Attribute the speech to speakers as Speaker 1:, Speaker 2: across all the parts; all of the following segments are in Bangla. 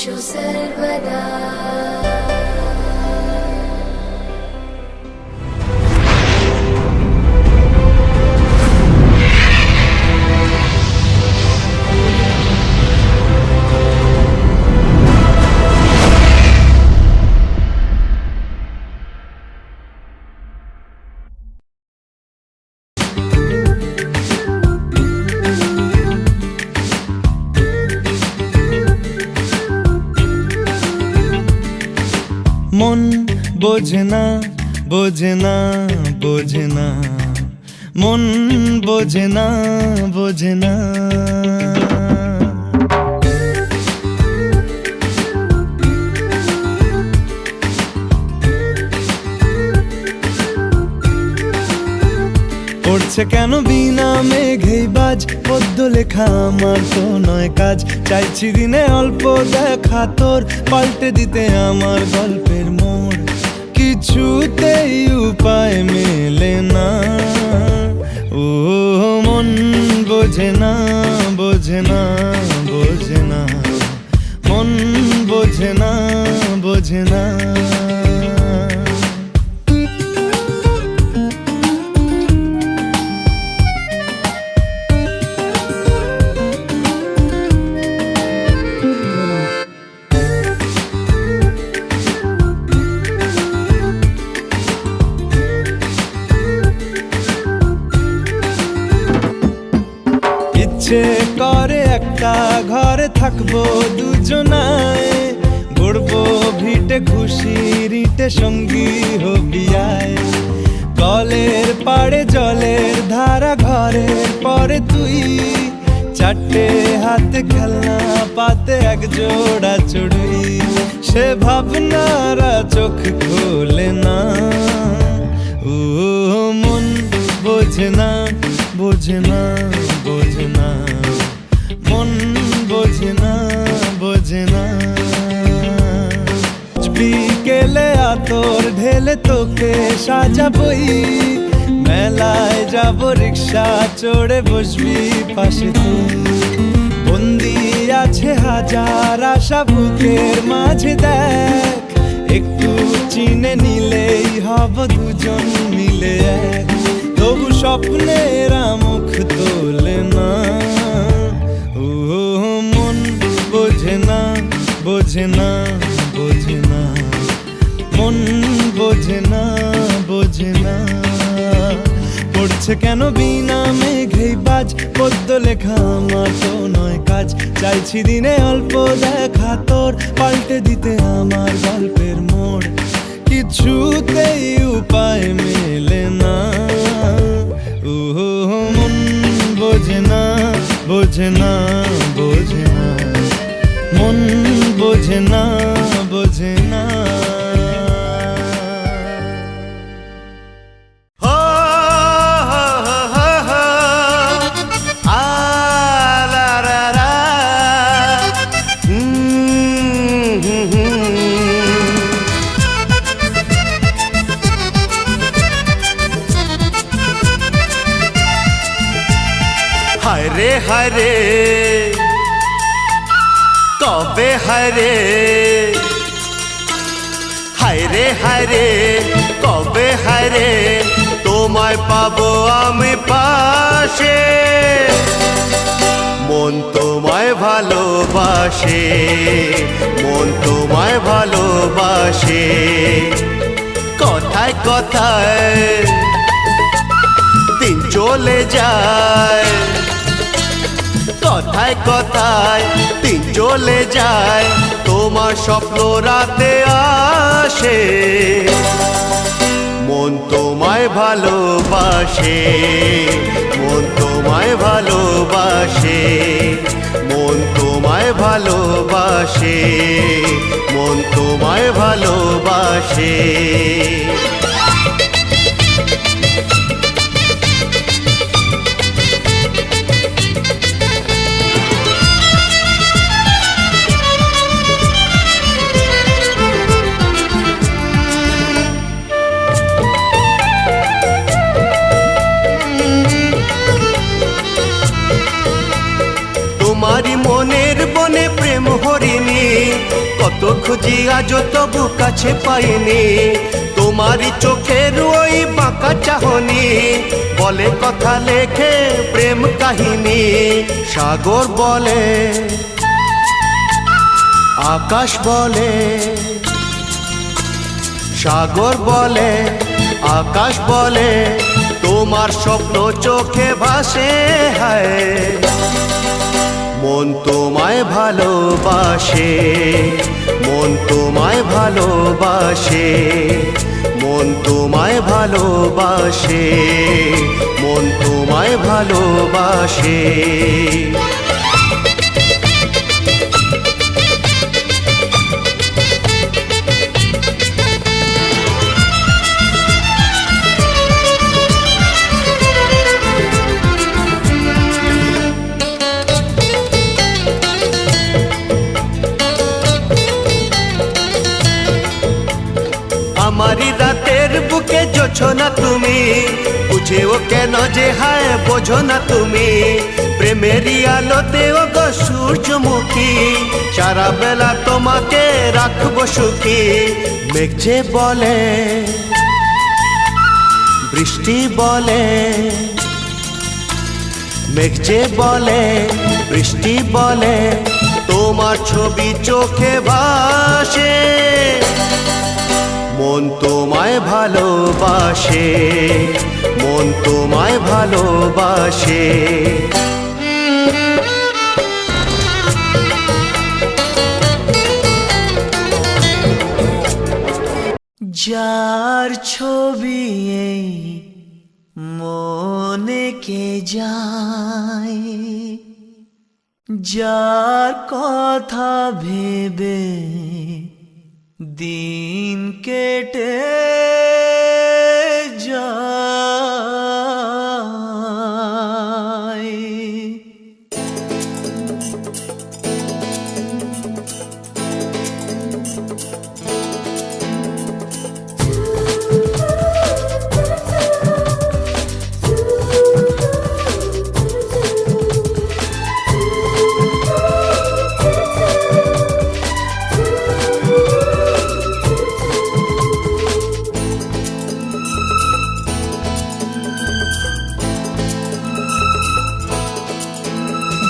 Speaker 1: दिशु सर्वदा।
Speaker 2: মন বোঝে না বোঝে না বোঝে না, মন বোঝে না বোঝে না। পড়ছে কেন বিনা মেঘেই বাজ, পদ্য লেখা আমার তো নয় কাজ। চাইছি দিনে অল্প দেখা তোর, পাল্টে দিতে আমার গল্পের মোড়। কিছুতেই উপায় মেলে না, ও মন বোঝে না বোঝে না বোঝে না, মন বোঝে না বোঝে না। ইচ্ছে করে একটা ঘরে থাকবো দুজনায়, গড়বো ভিটে খুশির ইটে সঙ্গী হবি আয়। কলের পাড়ে জলের ধারা ঘরের পরে তুই, চারটে হাতে খেলনা পাতে এক জোড়া চড়ুই। সে ভাবনারা চোখ খোলে না, ও মন বোঝে না বোঝে না বোঝে না, মন বোঝে না বোঝে না। বিকেলে আতর ঢেলে তোকে সাজাবই, মেলায় যাব রিক্সা চড়ে বসবি পাশে তুই। বন্দি আছে হাজার আশা বুকের মাঝে, দেখ একটু চিনে নিলেই হব দুজন মিলে এক। তবু স্বপ্নেরা মুখ তোলে না, ও মন বোঝে না বোঝে না বোঝে না, মন বোঝে না বোঝে না। পড়ছে কেন বিনা মেঘেই বাজ, পদ্য লেখা আমার তো নয় কাজ। চাইছি দিনে অল্প দেখা তোর, পাল্টে দিতে আমার গল্পের মোড়। কিছুতেই উপায় মেলে না, ও মন বোঝে না বোঝে না বোঝে না, মন বোঝে না বোঝে না।
Speaker 3: হরে হরে কবে হরে, হরে হরে কবে হরে, তোমায় পাবো আমি পাশে। মন তোমায় ভালোবাসে, মন তোমায় ভালোবাসে। কথায় কথায় দিন চলে যায়, কথায় কথায় দিন চলে যায়, তোমার স্বপ্ন রাতে আসে। মন তোমায় ভালোবাসে, মন তোমায় ভালোবাসে, মন তোমায় ভালোবাসে, মন তোমায় ভালোবাসে। তোমারি মনের বনে প্রেম হরিণী, কত খুঁজি আজ তবু কাছে পাইনি, তোমারই চোখের ওই বাঁকা চাহনি বলে কথা লেখে প্রেম কাহিনী। সাগর বলে, আকাশ বলে, সাগর বলে, আকাশ বলে, তোমার স্বপ্ন চোখে ভাসে। হায় মন তোমায় ভালোবাসে, মন তোমায় ভালোবাসে, মন তোমায় ভালোবাসে, মন তোমায় ভালোবাসে। আমারি রাতের বুকে জোছো না তুমি, বুঝেও কেন যে হায় বোঝো না তুমি। প্রেমেরই আলোতে ও গো সূর্যমুখী, সারা বেলা তোমাকে রাখবো সুখী। মেঘ যে বলে, বৃষ্টি বলে, মেঘ যে বলে, বৃষ্টি বলে, তোমার ছবি চোখে ভাসে। মন তোমায় ভালোবাসে, মন তোমায় ভালোবাসে।
Speaker 1: যার ছবি এই মনে কে যায়, যার কথা ভেবে দিন কেটে যায়।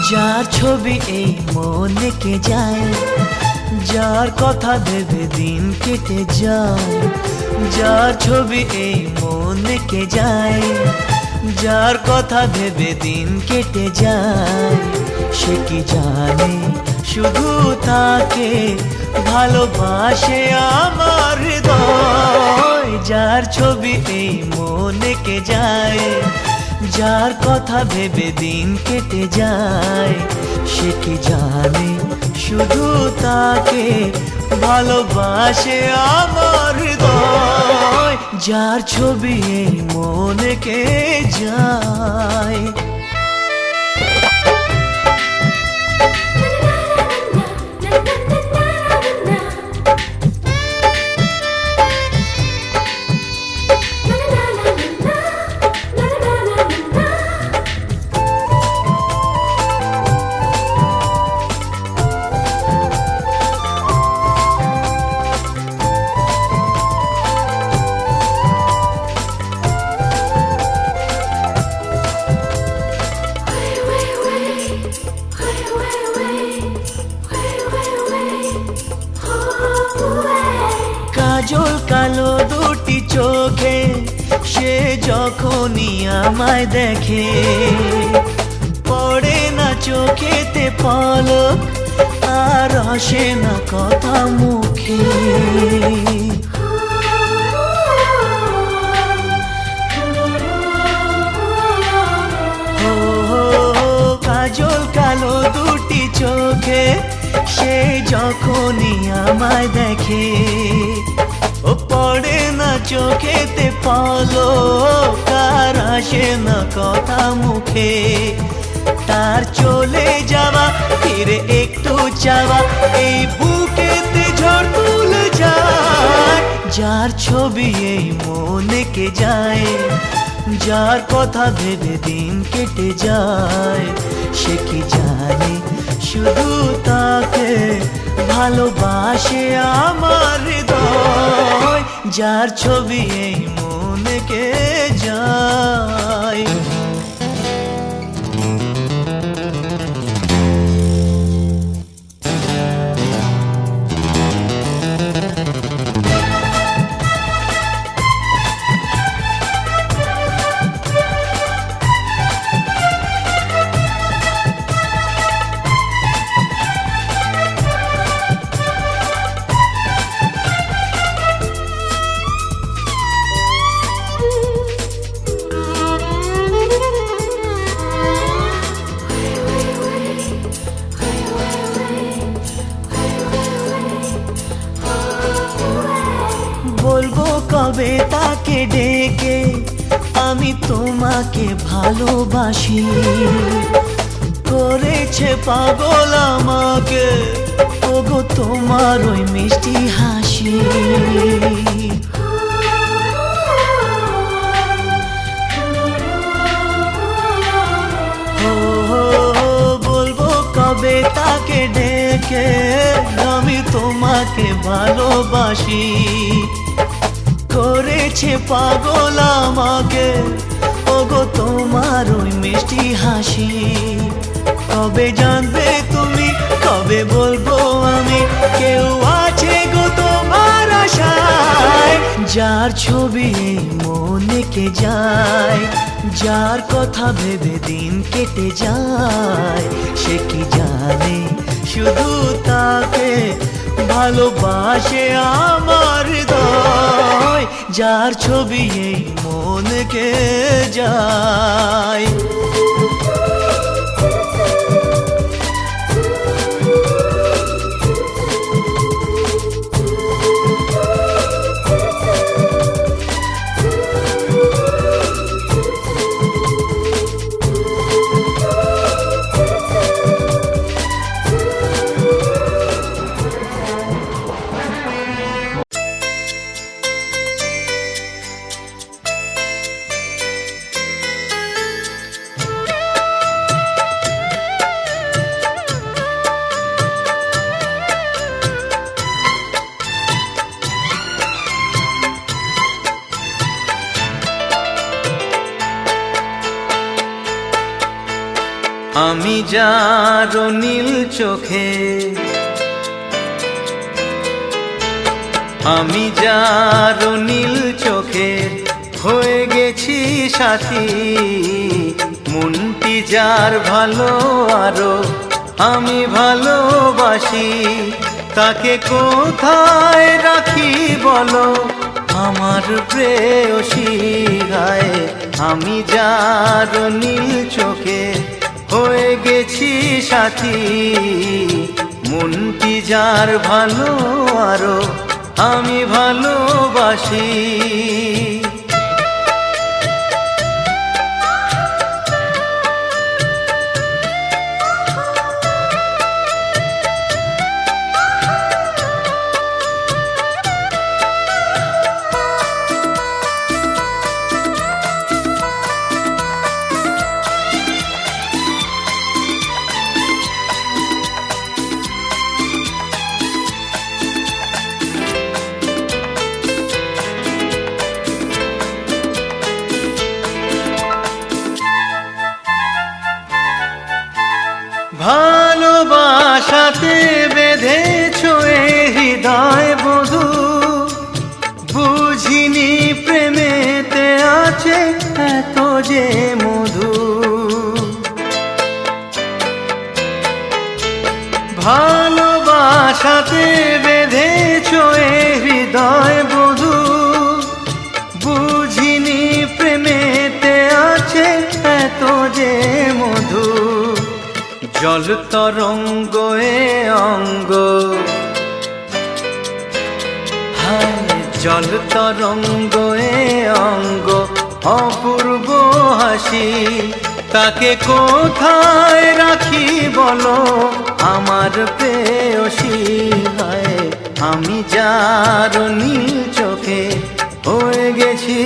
Speaker 1: যার ছবি এই মনে কে যায়, যার কথা ভেবে দিন কেটে যায়। যার ছবি এই মনে কে যায়, যার কথা ভেবে দিন কেটে যায়। সে কি জানে শুধু তাকে ভালোবাসে আমার হৃদয়। যার ছবি এই মনে কে যায়, যার কথা ভেবে দিন কেটে যায়। সে কি জানে শুধু তাকে ভালোবাসে আমার হৃদয়। যার ছবি এই মনে কে যায়। কাজল কালো দুটি চোখে সে যখনই আমায় দেখে, পড়ে না চোখেতে পলক আর আসে না কথা মুখে। কাজল কালো দুটি চোখে সে যখনই আমায় দেখে, ও পড়ে না চোখেতে পলক আর আসে না কথা মুখে। তার চলে যাওয়া ফিরে একটু চাওয়া এই বুকেতে ঝড় তুলে যায়। যার ছবি এই মনে কে যায়, যার কথা ভেবে দিন কেটে যায়। সে কি জানে শুধু তাকে ভালোবাসে আমার হৃদয়, যার ছবি এই মনকে যায়। বলবো কবে তাকে ডেকে আমি তোমাকে ভালোবাসি, করেছে পাগল আমাকে ওগো তোমার ওই মিষ্টি হাসি। বলবো কবে তাকে ডেকে আমি তোমাকে ভালোবাসি, করেছে পাগল আমাকে ওগো তোমার ওই মিষ্টি হাসি। কবে জানবে তুমি, কবে বলবো আমি, কেউ আছে গো তোমার আশায়, যার ছবি এই মনকে যায়, যার কথা ভেবে দিন কেটে যায়। সে কি জানে শুধু তাকে ভালোবাসে আমার হৃদয়, যার ছবি এই মনকে যায়।
Speaker 2: আমি যার নীল চোখে, আমি যার নীল চোখে হয়ে গেছি সাথী, মনটি যার ভালো আরো আমি ভালোবাসি, তাকে কোথায় রাখি বলো আমার প্রেয়সী গায়ে। আমি যার নীল চোখে হয়ে গেছি সাথী, মনটি যার ভালো আরো আমি ভালোবাসি। ভালোবাসাতে বেঁধেছো এ হৃদয় বধূ, বুঝিনি প্রেমেতে আছে এত যে মধু। ভালোবাসাতে বেঁধেছো এ হৃদয় বধূ, বুঝিনি প্রেমেতে আছে এত যে মধু। জল তরঙ্গ এ অঙ্গ, হায় জল তরঙ্গ এ অঙ্গ, অপূর্ব হাসি, তাকে কোথায় রাখি বলো আমার প্রেয়সী গায়ে। আমি যার নীল চোখে হয়ে গেছি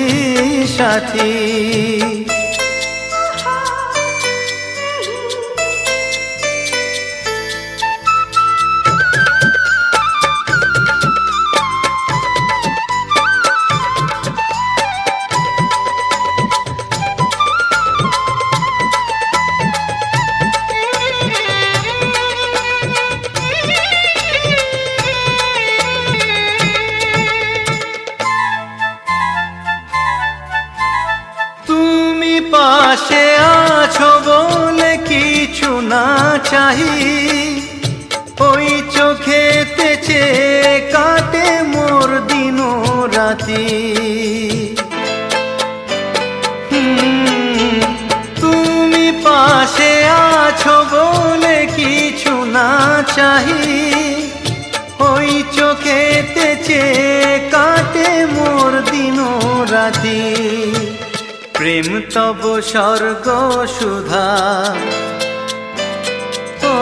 Speaker 2: সাথী।
Speaker 1: না চাহি, ওই চোখেতে চেয়ে কাটে মোর দিন রাতি। তুমি পাশে আছো বলে কিছু না চাহি, ওই চোখেতে চেয়ে কাটে মোর দিন রাতি। প্রেম তব স্বর্গ সুধা, ও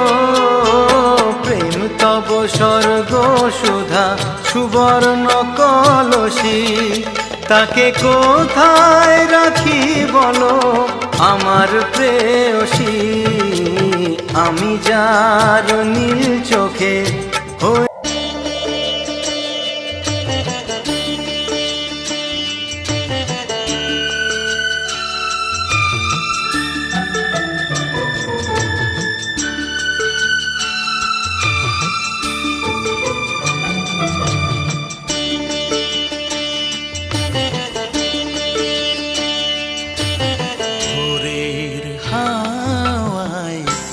Speaker 1: প্রেম তব স্বর্গ সুধা, সুবর্ণ কলসী। তাকে কোথায় রাখি বলো আমার প্রেয়সী, আমি যার নীল চোখে হয়ে।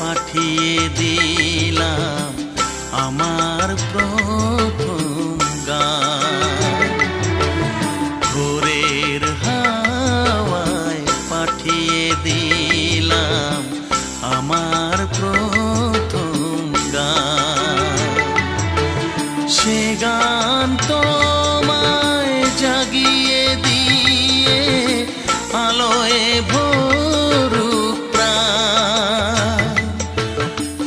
Speaker 1: পাঠিয়ে দিলাম আমার প্রথম গান, ভোরের হাওয়ায় পাঠিয়ে দিলাম আমার প্রথম গান। সে গান তোমায় জাগিয়ে দিয়ে আলোয় ভরুক প্রাণ,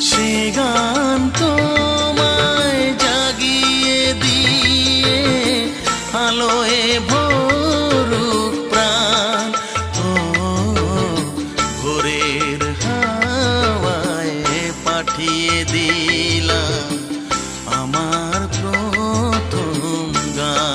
Speaker 1: সে গান তোমায় জাগিয়ে দিয়ে আলোয় ভরুক প্রাণ। ও ভোরের হাওয়ায় পাঠিয়ে দিলাম আমার প্রথম গান।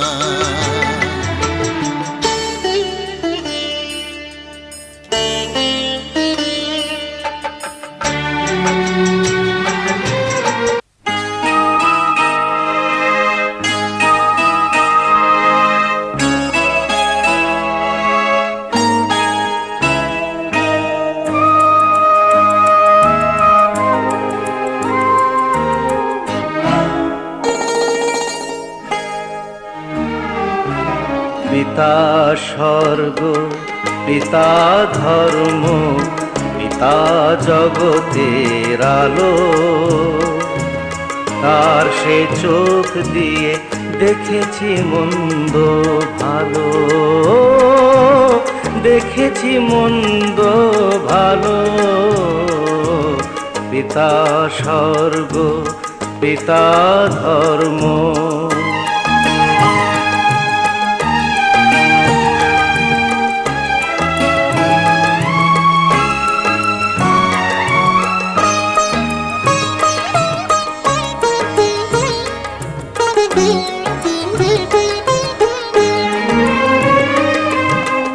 Speaker 1: পিতা স্বর্গ, পিতা ধর্ম, পিতা জগতের আলো, তার সে চোখ দিয়ে দেখেছি মন্দ ভালো, দেখেছি মন্দ ভালো। পিতা স্বর্গ, পিতা ধর্ম।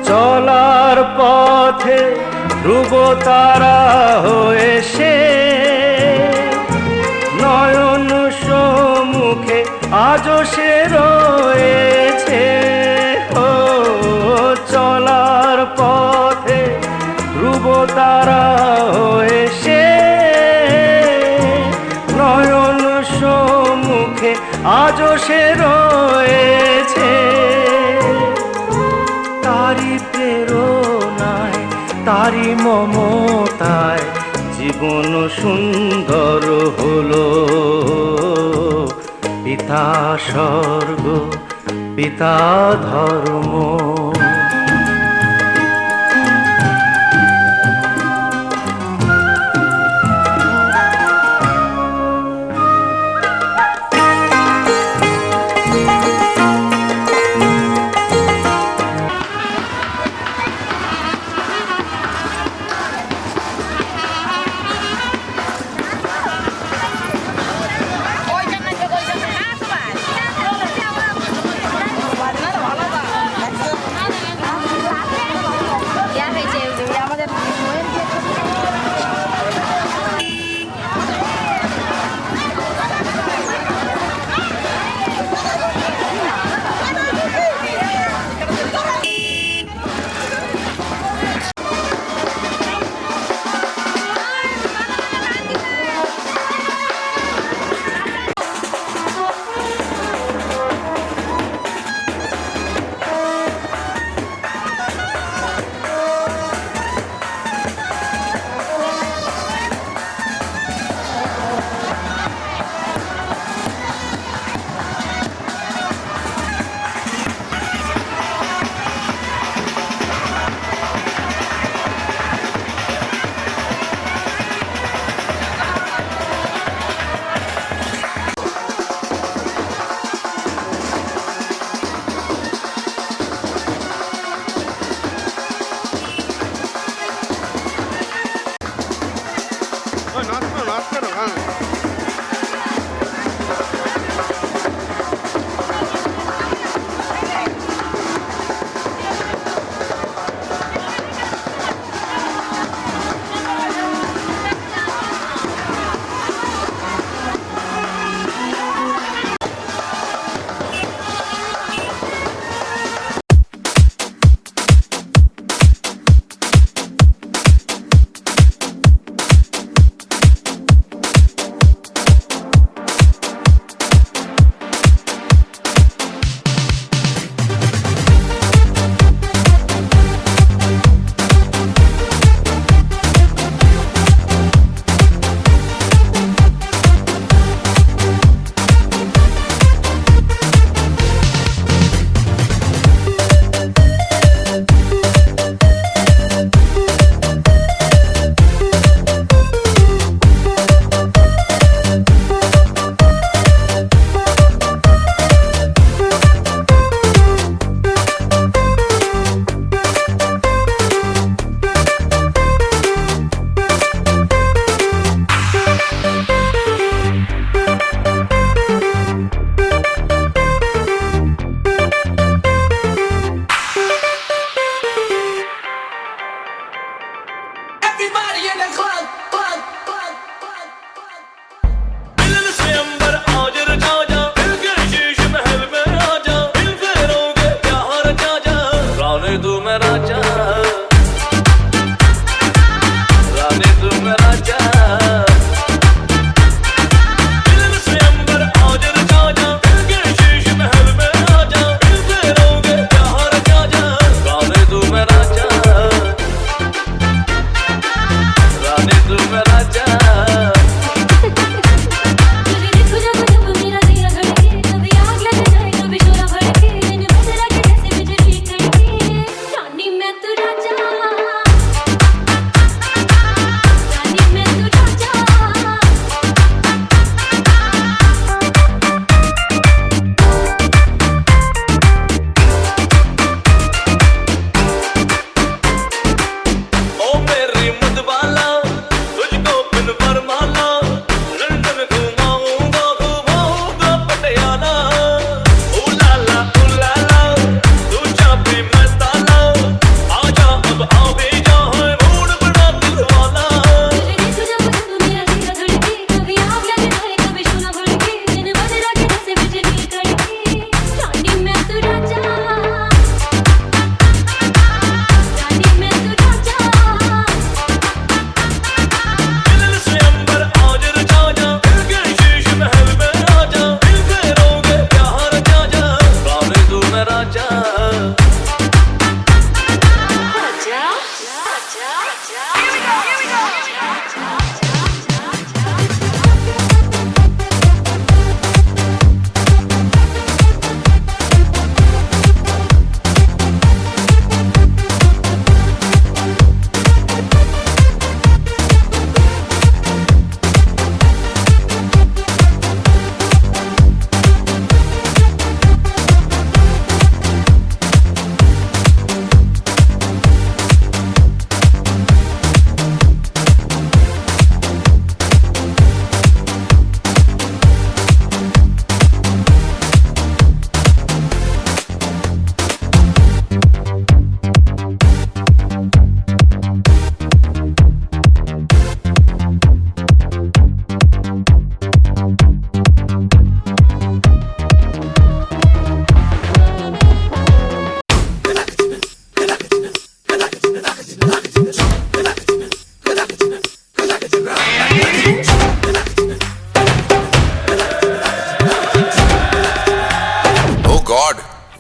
Speaker 1: চলার পথে ধ্রুব তারা হয়ে সে, নয়ন সম্মুখে আজও সে রয়েছে। ও চলার পথে ধ্রুব তারা হয়ে সে, নয়ন সম্মুখে আজও সে রয়েছে। তারি প্রেরণায়, তারি মমতায় জীবন সুন্দর হলো। পিতা স্বর্গ, পিতা ধর্ম।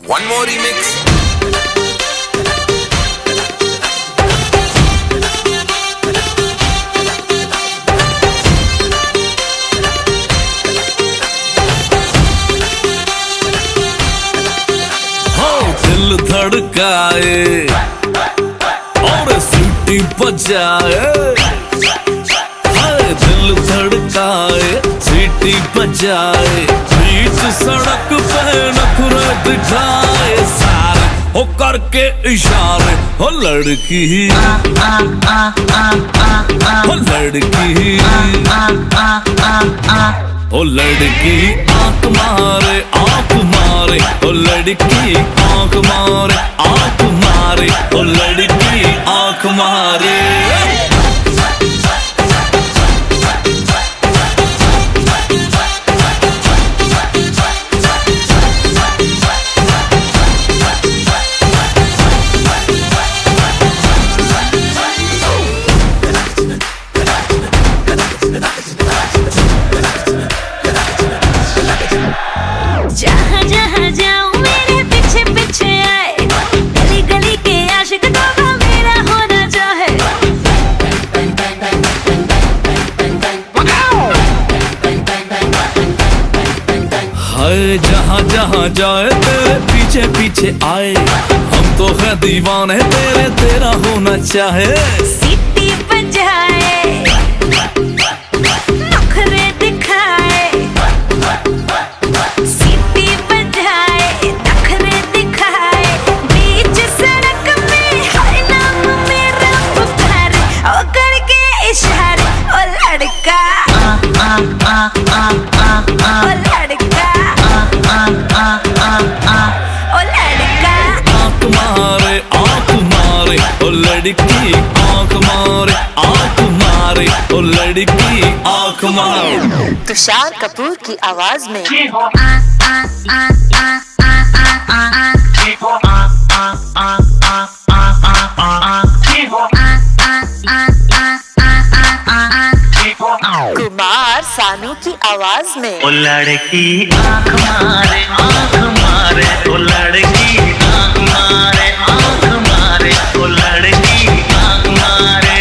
Speaker 4: One more remix.
Speaker 5: दिल धड़काए और सीटी बजाए, हाय दिल धड़काए सीटी बजाए, बीच सड़क पे नखरे दिखाए सारे हो करके इशारे, हो लड़की हो लड़की ओ लड़की आंख मारे आंख मारे, ओ लड़की आंख मारे आंख मारे, ओ लड़की आंख मारे।
Speaker 6: जहाँ जहाँ जाऊँ मेरे पीछे पीछे आए, गली गली के आशिक तो मेरा होना चाहे।
Speaker 5: हाय जहाँ जहाँ जाए तेरे पीछे पीछे आए, हम तो है दीवाने तेरे, तेरा होना चाहे।
Speaker 6: सीटी बजाए नखरे दिखाए, सीटी बजाए नखरे दिखाए, बीच सड़क में हाय नाम मेरा पुकारे, ओ करके इशारे, ओ लड़का ओ लड़का ओ लड़का।
Speaker 5: आंख मारे आंख मारे, ओ लड़की आंख मारे आंख मारे, ओ लड़की आंख मारे।
Speaker 7: तुषार कपूर की आवाज में कुमार सानू की आवाज में
Speaker 1: ओ लड़की आंख मारे ओ लड़की आंख मारे ओ लड़की आंख मारे।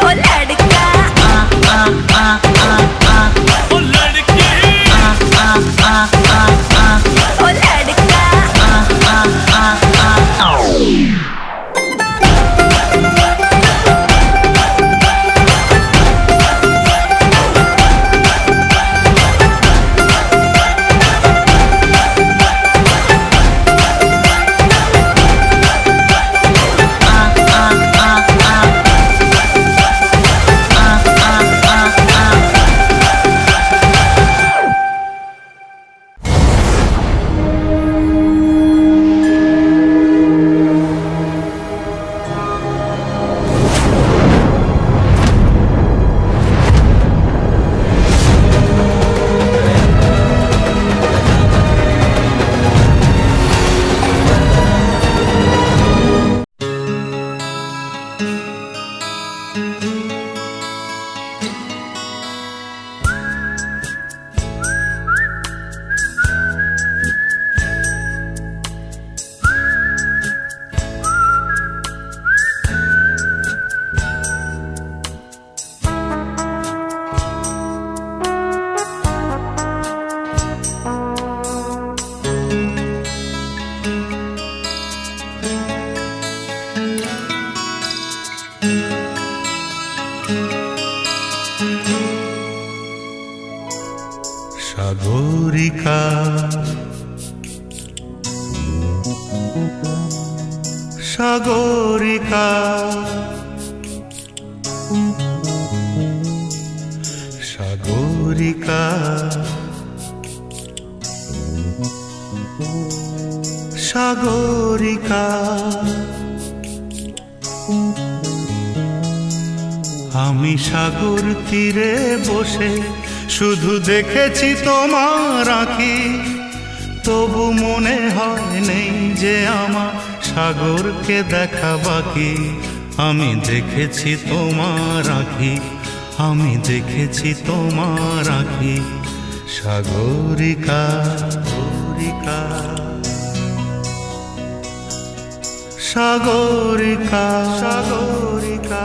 Speaker 6: ओ लड़का
Speaker 5: ओ लड़की
Speaker 6: ओ लड़का।
Speaker 2: সাগরিকা সাগরিকা সাগরিকা সাগরিকা আমি সাগর তীরে বসে শুধু দেখেছি তোমার আঁখি, তবু মনে হয় নেই যে আমার সাগরকে দেখা বাকি। আমি দেখেছি তোমার আঁখি, আমি দেখেছি তোমার আঁখি, সাগরিকা
Speaker 3: সাগরিকা সাগরিকা সাগরিকা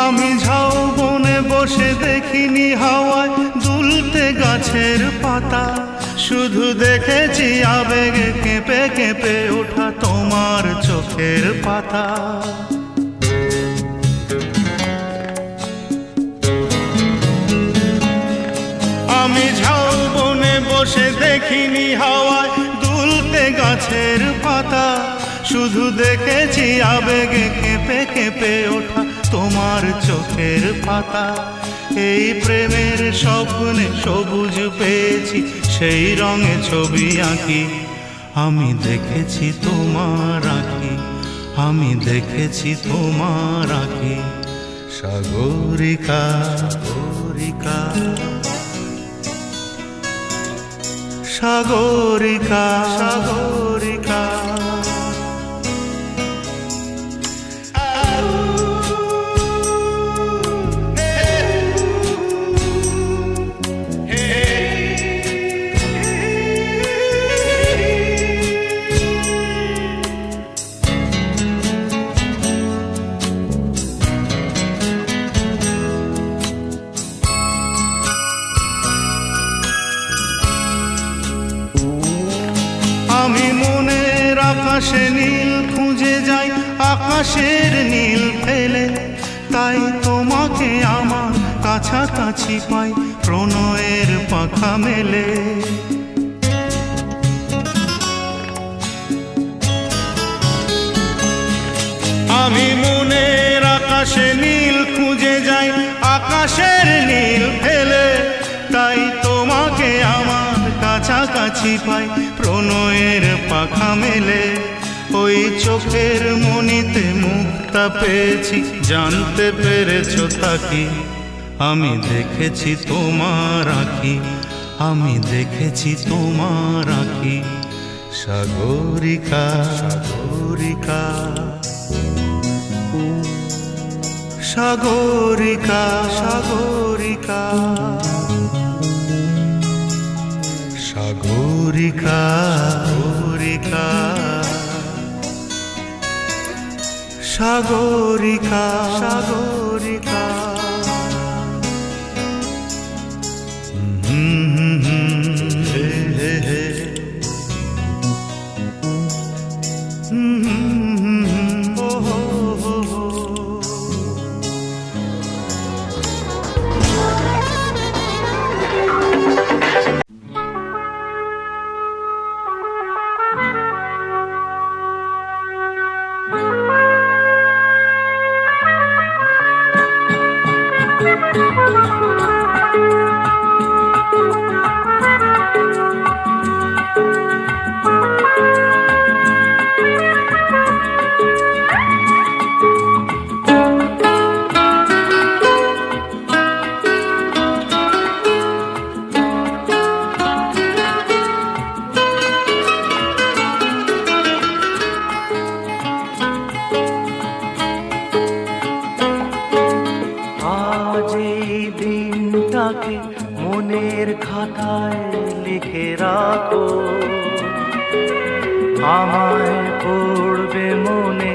Speaker 3: আমি ঝাউবনে বসে দেখিনি হাওয়ায় দুলতে গাছের পাতা, শুধু দেখেছি আবেগে কেঁপে কেঁপে ওঠা তোমার চোখের পাতা। আমি ঝাউবনে বসে দেখিনি হাওয়ায় দুলতে গাছের পাতা, শুধু দেখেছি আবেগে কেঁপে কেঁপে ওঠা তোমার চোখের পাতা। এই প্রেমের স্বপ্নে সবুজ পেয়েছি, সেই রঙে ছবি আঁকি। আমি দেখেছি তোমার আঁকি, আমি দেখেছি তোমার আঁকি। সাগরিকা সাগরিকা সাগরিকা সাগরিকা আমি মনের আকাশে নীল খুঁজে যাই, আকাশের নীল ফেলে, তাই তোমাকে আমার কাছাকাছি পাই প্রণয়ের পাখা মেলে। আমি মনের আকাশে নীল খুঁজে যাই, আকাশের নীল ফেলে, তাই তোমাকে আমার কাছাকাছি পাই প্রণয়ের পাখা মেলে। ওই চোখের মনিতে মুক্তা পেয়েছি, জানতে পেরেছো তাকি। আমি দেখেছি তোমার আঁকি, আমি দেখেছি তোমার আঁকি। সাগরিকা সাগরিকা সাগরিকা সাগরিকা সাগরিকা সাগরিকা সাগরিকা সাগরিকা হে হে হে ও হো হো হো। আজ এই দিনটাকে মনের খাতায় লিখে রাখো, আমায় পড়বে মনে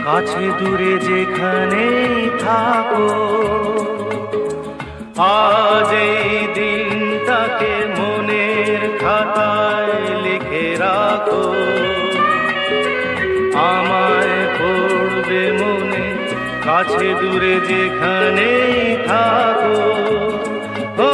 Speaker 3: কাছে দূরে যেখানেই থাকো। আজ এই দিনটাকে মনের খাতায় লিখে রাখো, আমায় পড়বে মনে কাছে দূরে যেখানেই থাকো। ও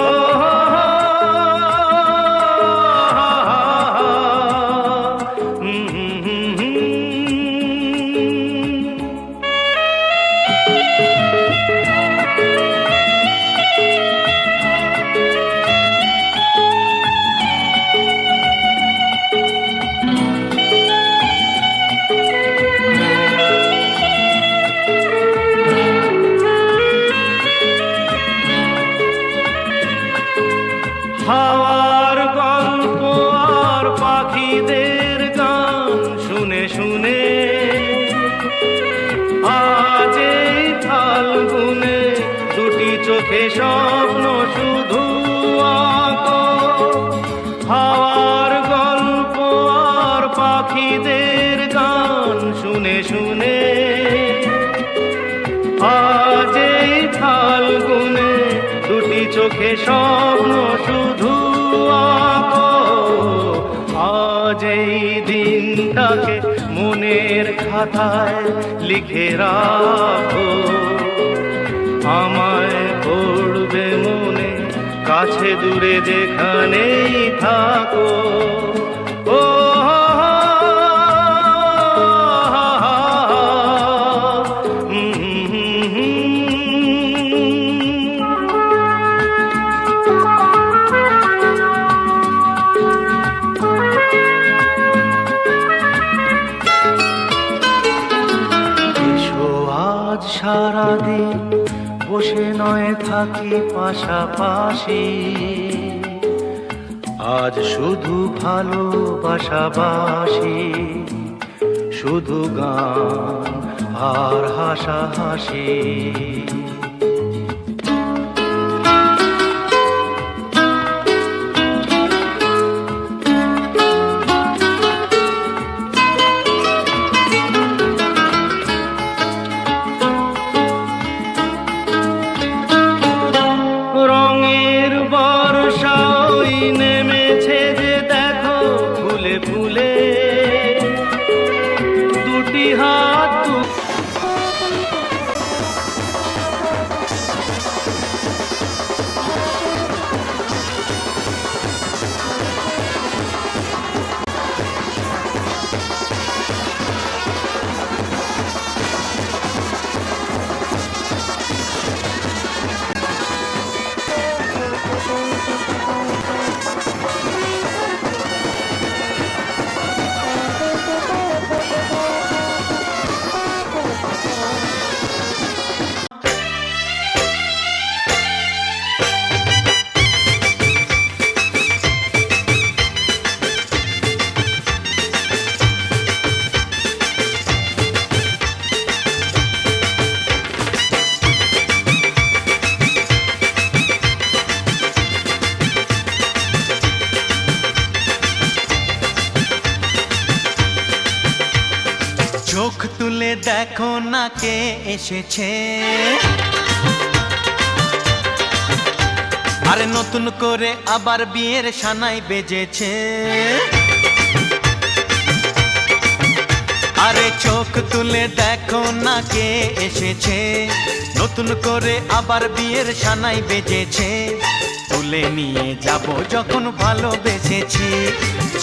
Speaker 4: পাখিদের গান শুনে শুনে আজ এই ফাল্গুনে দুটি চোখে স্বপ্ন শুধু আঁকো হাওয়ার গল্প আর পাখিদের গান শুনে শুনে আজ এই ফাল্গুনে দুটি চোখে স্বপ্ন শুধু আঁকো আজ এই দিনটাকে মনের খাতায় লিখে রাখো আমায় পড়বে মনে কাছে দূরে যেখানেই থাকো ও সারাদিন বসে নয় থাকি পাশাপাশি আজ শুধু ভালোবাসাবাসি শুধু গান আর হাসাহাসি নেমেছে যে দেখো ফুলে ফুলে দুটি হাত
Speaker 1: চোখ তুলে দেখো না কে এসেছে আরে নতুন করে আবার বিয়ের সানাই বেজেছে আরে চোখ তুলে দেখো না কে এসেছে নতুন করে আবার বিয়ের সানাই বেজেছে তুলে নিয়ে যাব যখন ভালোবেসেছি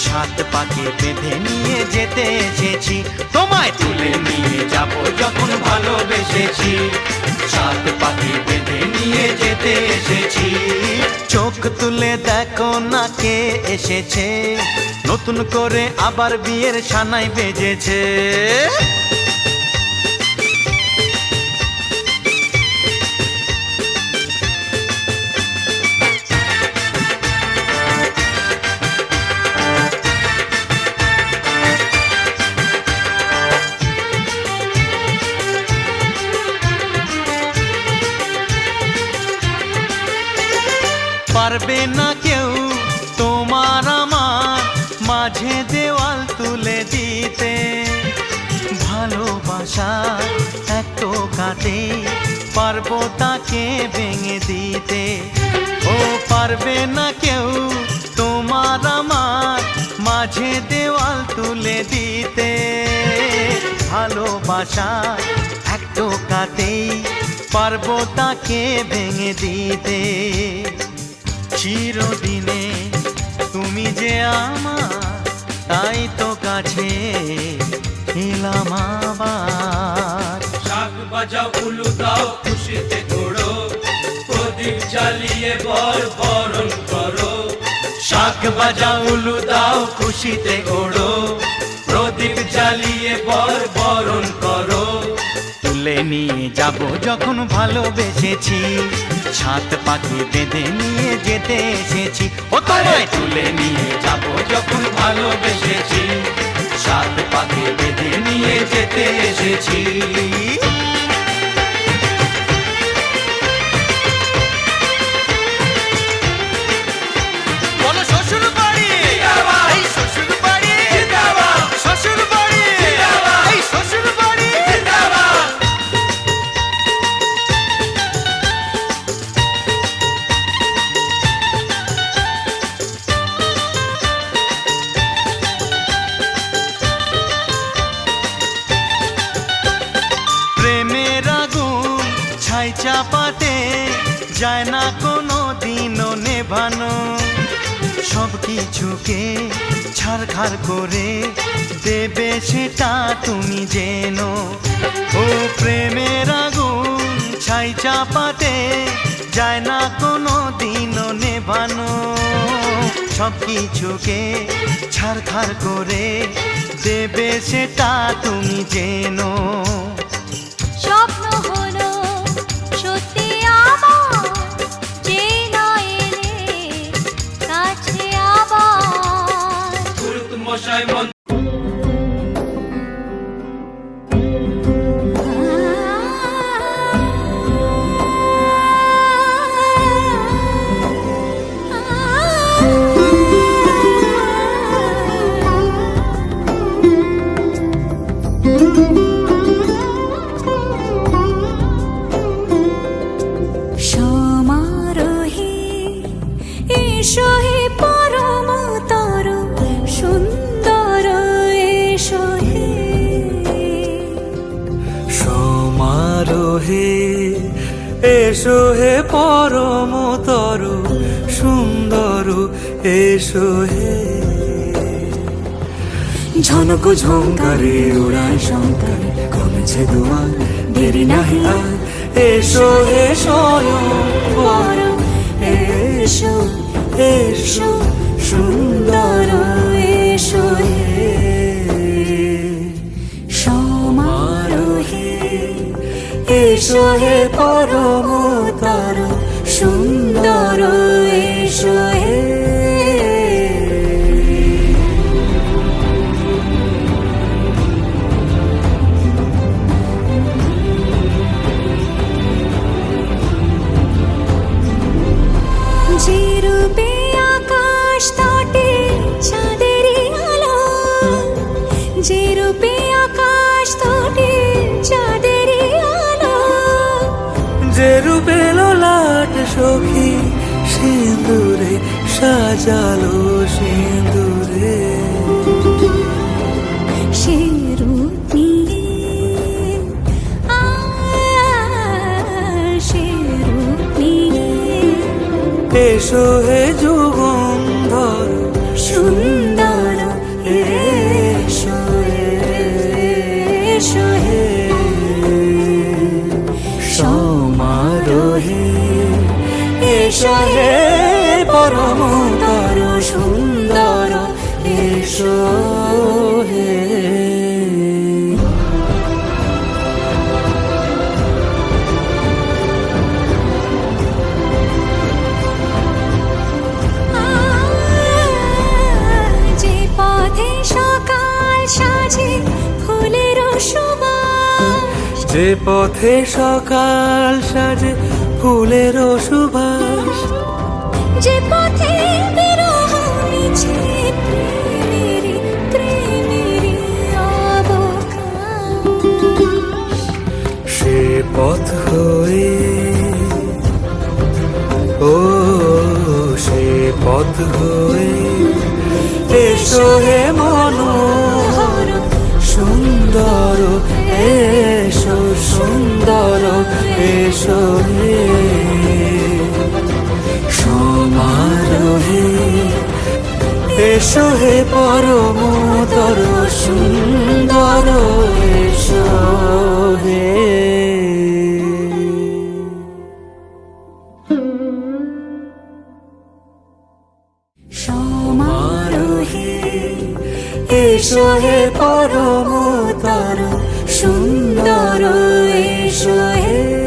Speaker 1: সাত পাকে বেঁধে নিয়ে যেতে এসেছি তোমায় তুলে নিয়ে যাব যখন ভালোবেসেছি সাত পাকে বেঁধে নিয়ে যেতে এসেছি চোখ তুলে দেখো না কে এসেছে নতুন করে আবার বিয়ের সানাই বেজেছে পারবে না কেউ তোমার আমার মাঝে দেওয়াল তুলে দিতে ভালোবাসা এত কাটে পারবো তাকে ভেঙে দিতে ও পারবে না কেউ তোমার আমার মাঝে দেওয়াল তুলে দিতে ভালোবাসা এত কাটে পারবো তাকে ভেঙে দিতে চিরদিনে তুমি যে আমার তাই তো কাছে এলাম আবার
Speaker 8: শাক বাজাও উলু দাও খুশিতে ঘোড়ো প্রদীপ জ্বালিয়ে বর বরণ করো
Speaker 1: শাক বাজাও উলু দাও খুশিতে ওড়ো
Speaker 8: প্রদীপ জ্বালিয়ে বর বরণ করো
Speaker 1: তুলে নিয়ে যাব যখন ভালোবেসেছি সাত পাখি বেঁধে নিয়ে যেতে এসেছি ও তোমায় তুলে নিয়ে যাব
Speaker 8: যখন ভালোবেসেছি সাত পাকে বেঁধে নিয়ে যেতে এসেছি
Speaker 1: বলো শ্বশুর বাড়ি এই শ্বশুর বাড়ি শ্বশুর বাড়ি এই শ্বশুর বাড়ি প্রেমের আগুন ছাই চাপাতে যায় না কোনো দিনও নেভানো সব কিছুকে ছারখার করে দেবে সেটা তুমি জেনো ও প্রেমের আগুন ছাই চাপাতে যায় না কোনো দিনও নেভানো সব কিছুকে ছারখার করে দেবে সেটা তুমি জেনো
Speaker 6: স্বপ্ন হলো সত্যি আমার যে নয় এলে কাছে আবার
Speaker 8: গুরুত মশাই মন
Speaker 6: সমারোহে এসো হে পরমতর সুন্দর এসো হে
Speaker 2: সমারোহে এসো হে পরমতর সুন্দর এসো হে ঝনক ঝঙ্কারে উড়ায় শঙ্কারে কমেছে দুয়ার দেরি নাহি আর এসো হে স্বয়ংবর এসো এসো সুন্দর এসো হে
Speaker 6: সমারোহে
Speaker 2: এসো হে পরমতর সুন্দর এসো হে
Speaker 6: যে রূপে আকাশ তটে চাঁদেরই আলো যে রূপে আকাশ তটে চাঁদেরই আলো
Speaker 2: যে রূপে লোলাট সখী সিঁদুরে সাজালো সিঁদুরে
Speaker 6: সে রূপ নিয়ে সে রূপ নিয়ে
Speaker 2: এসো হে যুগন্ধর
Speaker 6: সুন্দর এসো এসো হে
Speaker 2: সমারোহে এসো হে পরমতর সুন্দর এসো হে
Speaker 6: যে পথে সকাল সাজে ফুলের সুবাস
Speaker 2: যে পথে সকাল সাজে ফুলের সুবাস
Speaker 6: যে পথে বিরহ মিছে প্রেমেরই প্রেমেরই অবকাশ
Speaker 2: সে পথ হয়ে ও সে পথ হয়ে এসো হে মনোহর সুন্দর এসো সুন্দর এসো হে সমারোহে এসো হে পরমতর সুন্দর এসো হে
Speaker 6: সমারোহে
Speaker 2: এসো হে পরমতর সুন্দর এসো হে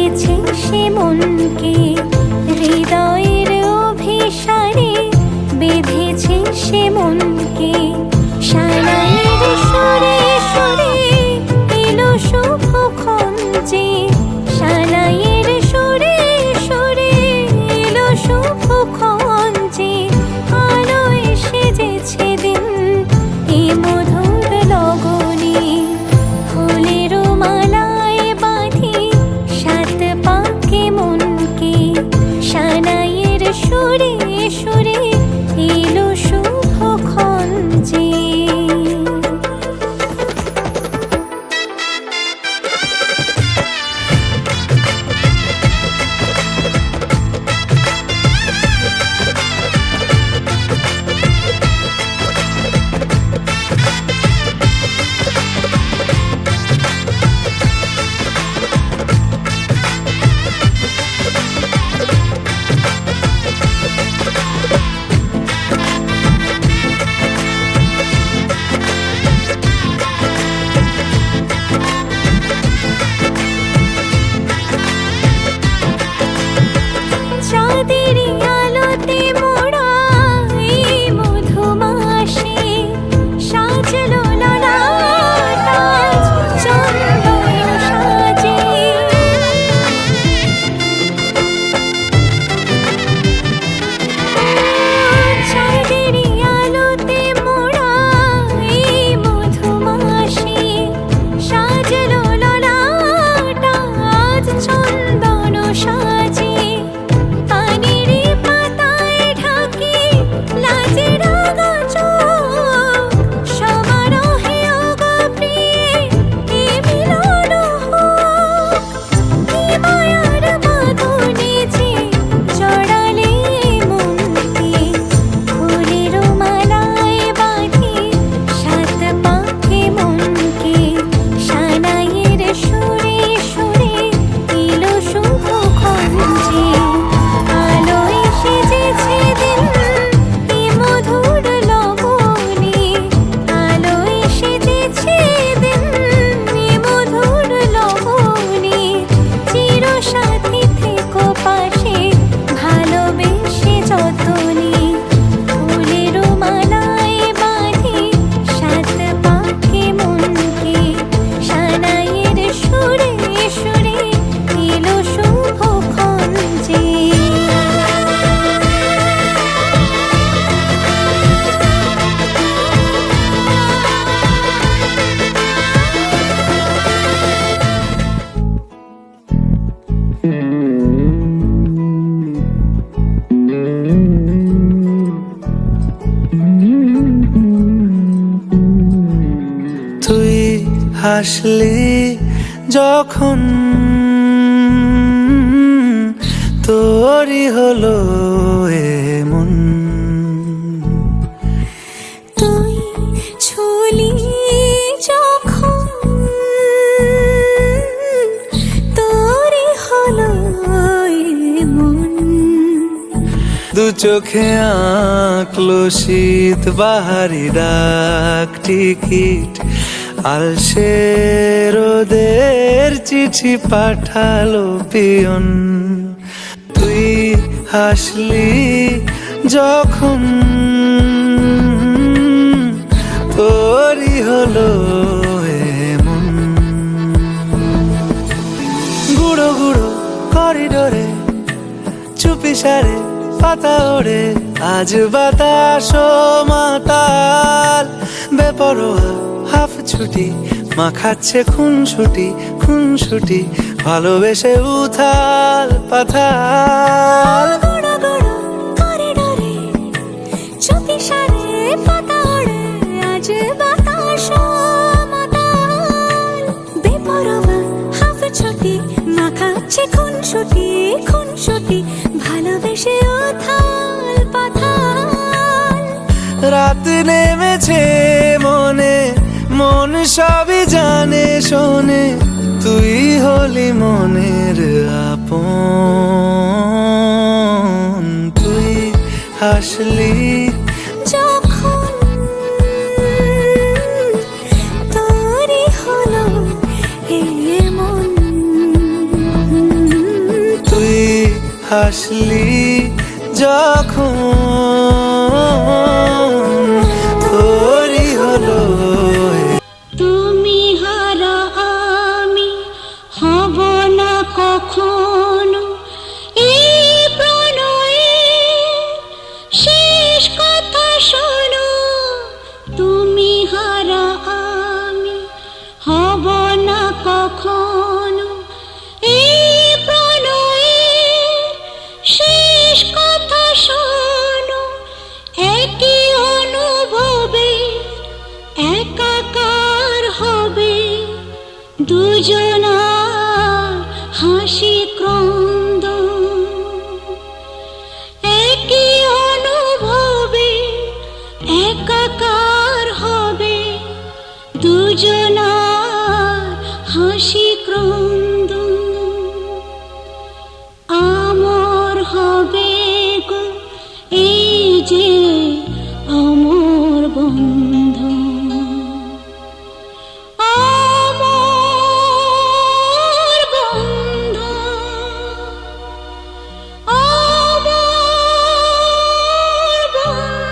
Speaker 6: বেঁধেছে সে মনকে, হৃদয়ের অভিসারে বেঁধেছে সে মনকে। সানাইয়ের সুরে সুরে এলো শুভক্ষণ যে, সানাইয়ের সুরে সুরে এলো শুভক্ষণ যে, আলো এসে যেছে দিন এ মধুর লগনে। ফুলের মালায় বাঁধি সাত পাকে মনকে, সানাইয়ের সুরে সুরে এলো শুভক্ষণ যে। চাঁদেরই আলোতে মোড়া এই মধুমাসে, সাজলো ললাট আজ চন্দন সাজে। চাঁদেরই আলোতে মোড়া এই মধুমাসে, সাজলো ললাট আজ চন্দন সাজে। পানির পাতায় ঢাকি লাজের চোখ, সমারোহে ওগো প্রিয়ে এ মিলন হোক। কি মায়ার বাঁধনে যে জড়ালে মনকে, ফুলের মালায় বাঁধি সাত পাকে মনকে, সানাইয়ের সুরে সুরে এলো শুভক্ষণ যে, আলো এসে যেছে দিন এ মধুর লগনে। আলো এসে যেছে দিন এ মধুর লগনে। চির সাথী থেকো পাশে ভালোবেসে যতনে, ফুলের মালায় বাঁধি সাত পাকে মনকে, সানাইয়ের সুরে সুরে এলো শুভক্ষণ যে।
Speaker 2: তুই হাসলি যখন তোরই হলো এমন,
Speaker 6: তুই ছুলি যখন তোরই হলো এমন।
Speaker 2: দু চোখে আঁকলো শীত বাহারি ডাক টিকিট, আলসে রোদের চিঠি পাঠালো পিয়ন। তুই হাসলি যখন তোরই হলো এমন। গুঁড়ো গুঁড়ো করিডোরে চুপি সারে পাতা ওড়ে, আজ বাতাস মাতাল বেপরোয়া হাফ ছুটি, মাখাচ্ছে খুনসুটি খুনসুটি, ভালোবেসে উথাল পাথাল।
Speaker 6: গুঁড়ো গুঁড়ো করিডোরে চুপি সারে পাতা ওড়ে, আজ বাতাস মাতাল বেপরোয়া হাফ ছুটি, মাখাচ্ছে খুনসুটি খুনসুটি, ভালোবেসে উথাল পাথাল।
Speaker 2: রাত নেমেছে মনে, মন সবই জানে শোনে, তুই হলি মনের আপন। তুই হাসলি
Speaker 6: যখন তোরই হলো এমন।
Speaker 2: হাসলি যখন তোরই হলো
Speaker 6: তুমি হারা আমি হব না কখনো এই প্রণয়ে শেষ কথা শোনো তুমি হারা আমি হব না কখনো এই প্রণয়ে শেষ কথা শোনো একই অনুভবে একাকার হবে দুজনার হাসি ক্রন্দন একই অনুভবে একাকার হবে দুজনার হাসি ক্রন্দন আমর হবে গো এই যে অমর বন্ধন অমর বন্ধন অমর বন্ধন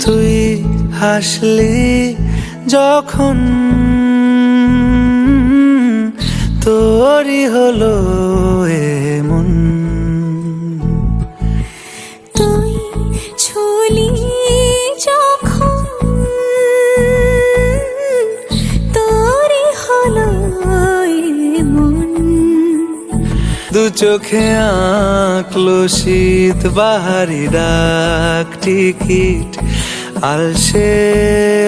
Speaker 2: তুই হাসলি যখন তোরই হলো এমন
Speaker 6: তুই ছুলি যখন তোরই হলো মন
Speaker 2: দু চোখে আঁকলো শীত বাহারি ডাক টিকিট আলসে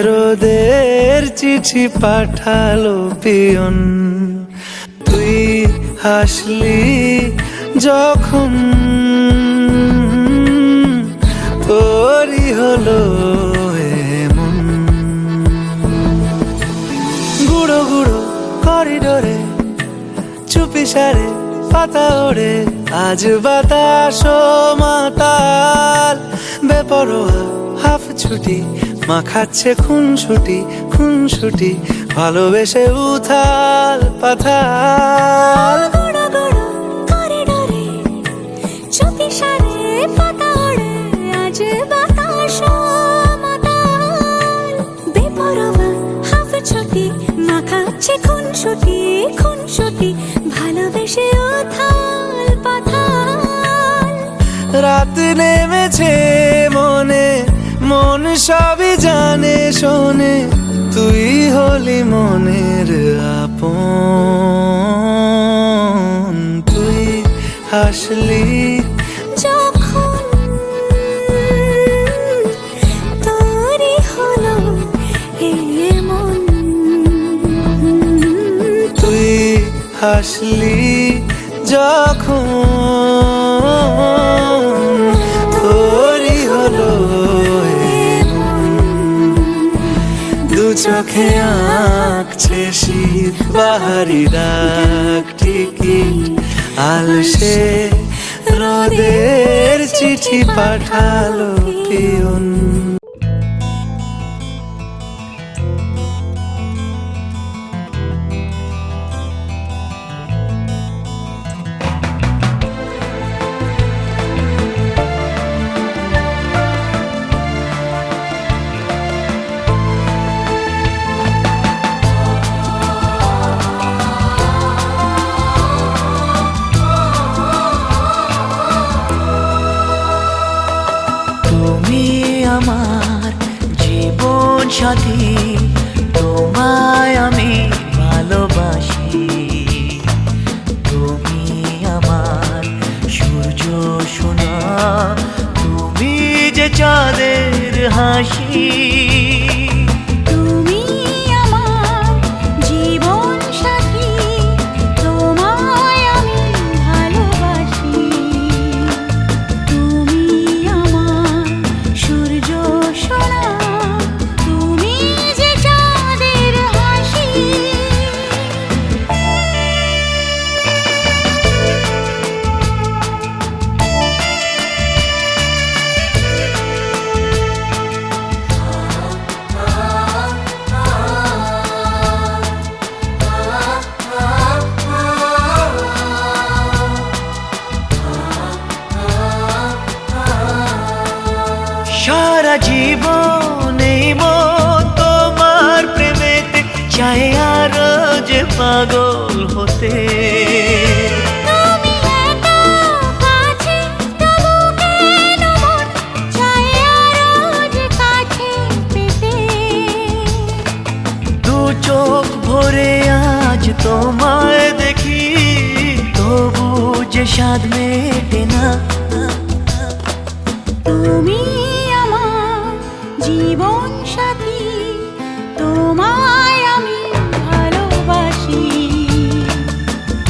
Speaker 2: রোদের চিঠি পাঠালো পিয়ন তুই হাসলি যখন তোরই হলো এমন গুঁড়ো গুঁড়ো করিডোরে চুপি সারে পাতা ওড়ে আজ বাতাস মাতাল বেপরোয়া হাফ ছুটি মাখাচ্ছে খুনসুটি ভালোবেসে উথাল পাথাল
Speaker 6: গুঁড়ো গুঁড়ো করিডোরে চুপি সারে পাতা ওড়ে আজ বাতাস মাতাল বেপরোয়া হাফ ছুটি মাখাচ্ছে খুনসুটি ভালোবেসে উথাল পাথাল
Speaker 2: রাত নেমেছে মন সবই জানে শোনে তুই হলি মনের আপন তুই হাসলি
Speaker 6: যখন তোরই হলো এমন
Speaker 2: তুই হাসলি যখন তোরই হলো দু চোখে আঁকছে শীত বাহারি ডাক টিকিট আলসে রোদের চিঠি পাঠালো পিয়ন
Speaker 9: তুমি আমার
Speaker 3: জীবন এই মন তোমার প্রেমেতে চাই আরো যে পাগল হতে।
Speaker 6: তুমি এত কাছে তবু কেন মন চায় আরো যে কাছে পেতে।
Speaker 3: দু চোখ ভরে আজ তোমায় দেখি তবু যে স্বাদ মেটে না।
Speaker 6: তুমি আমার জীবন সাথী, তোমায় আমি ভালোবাসি।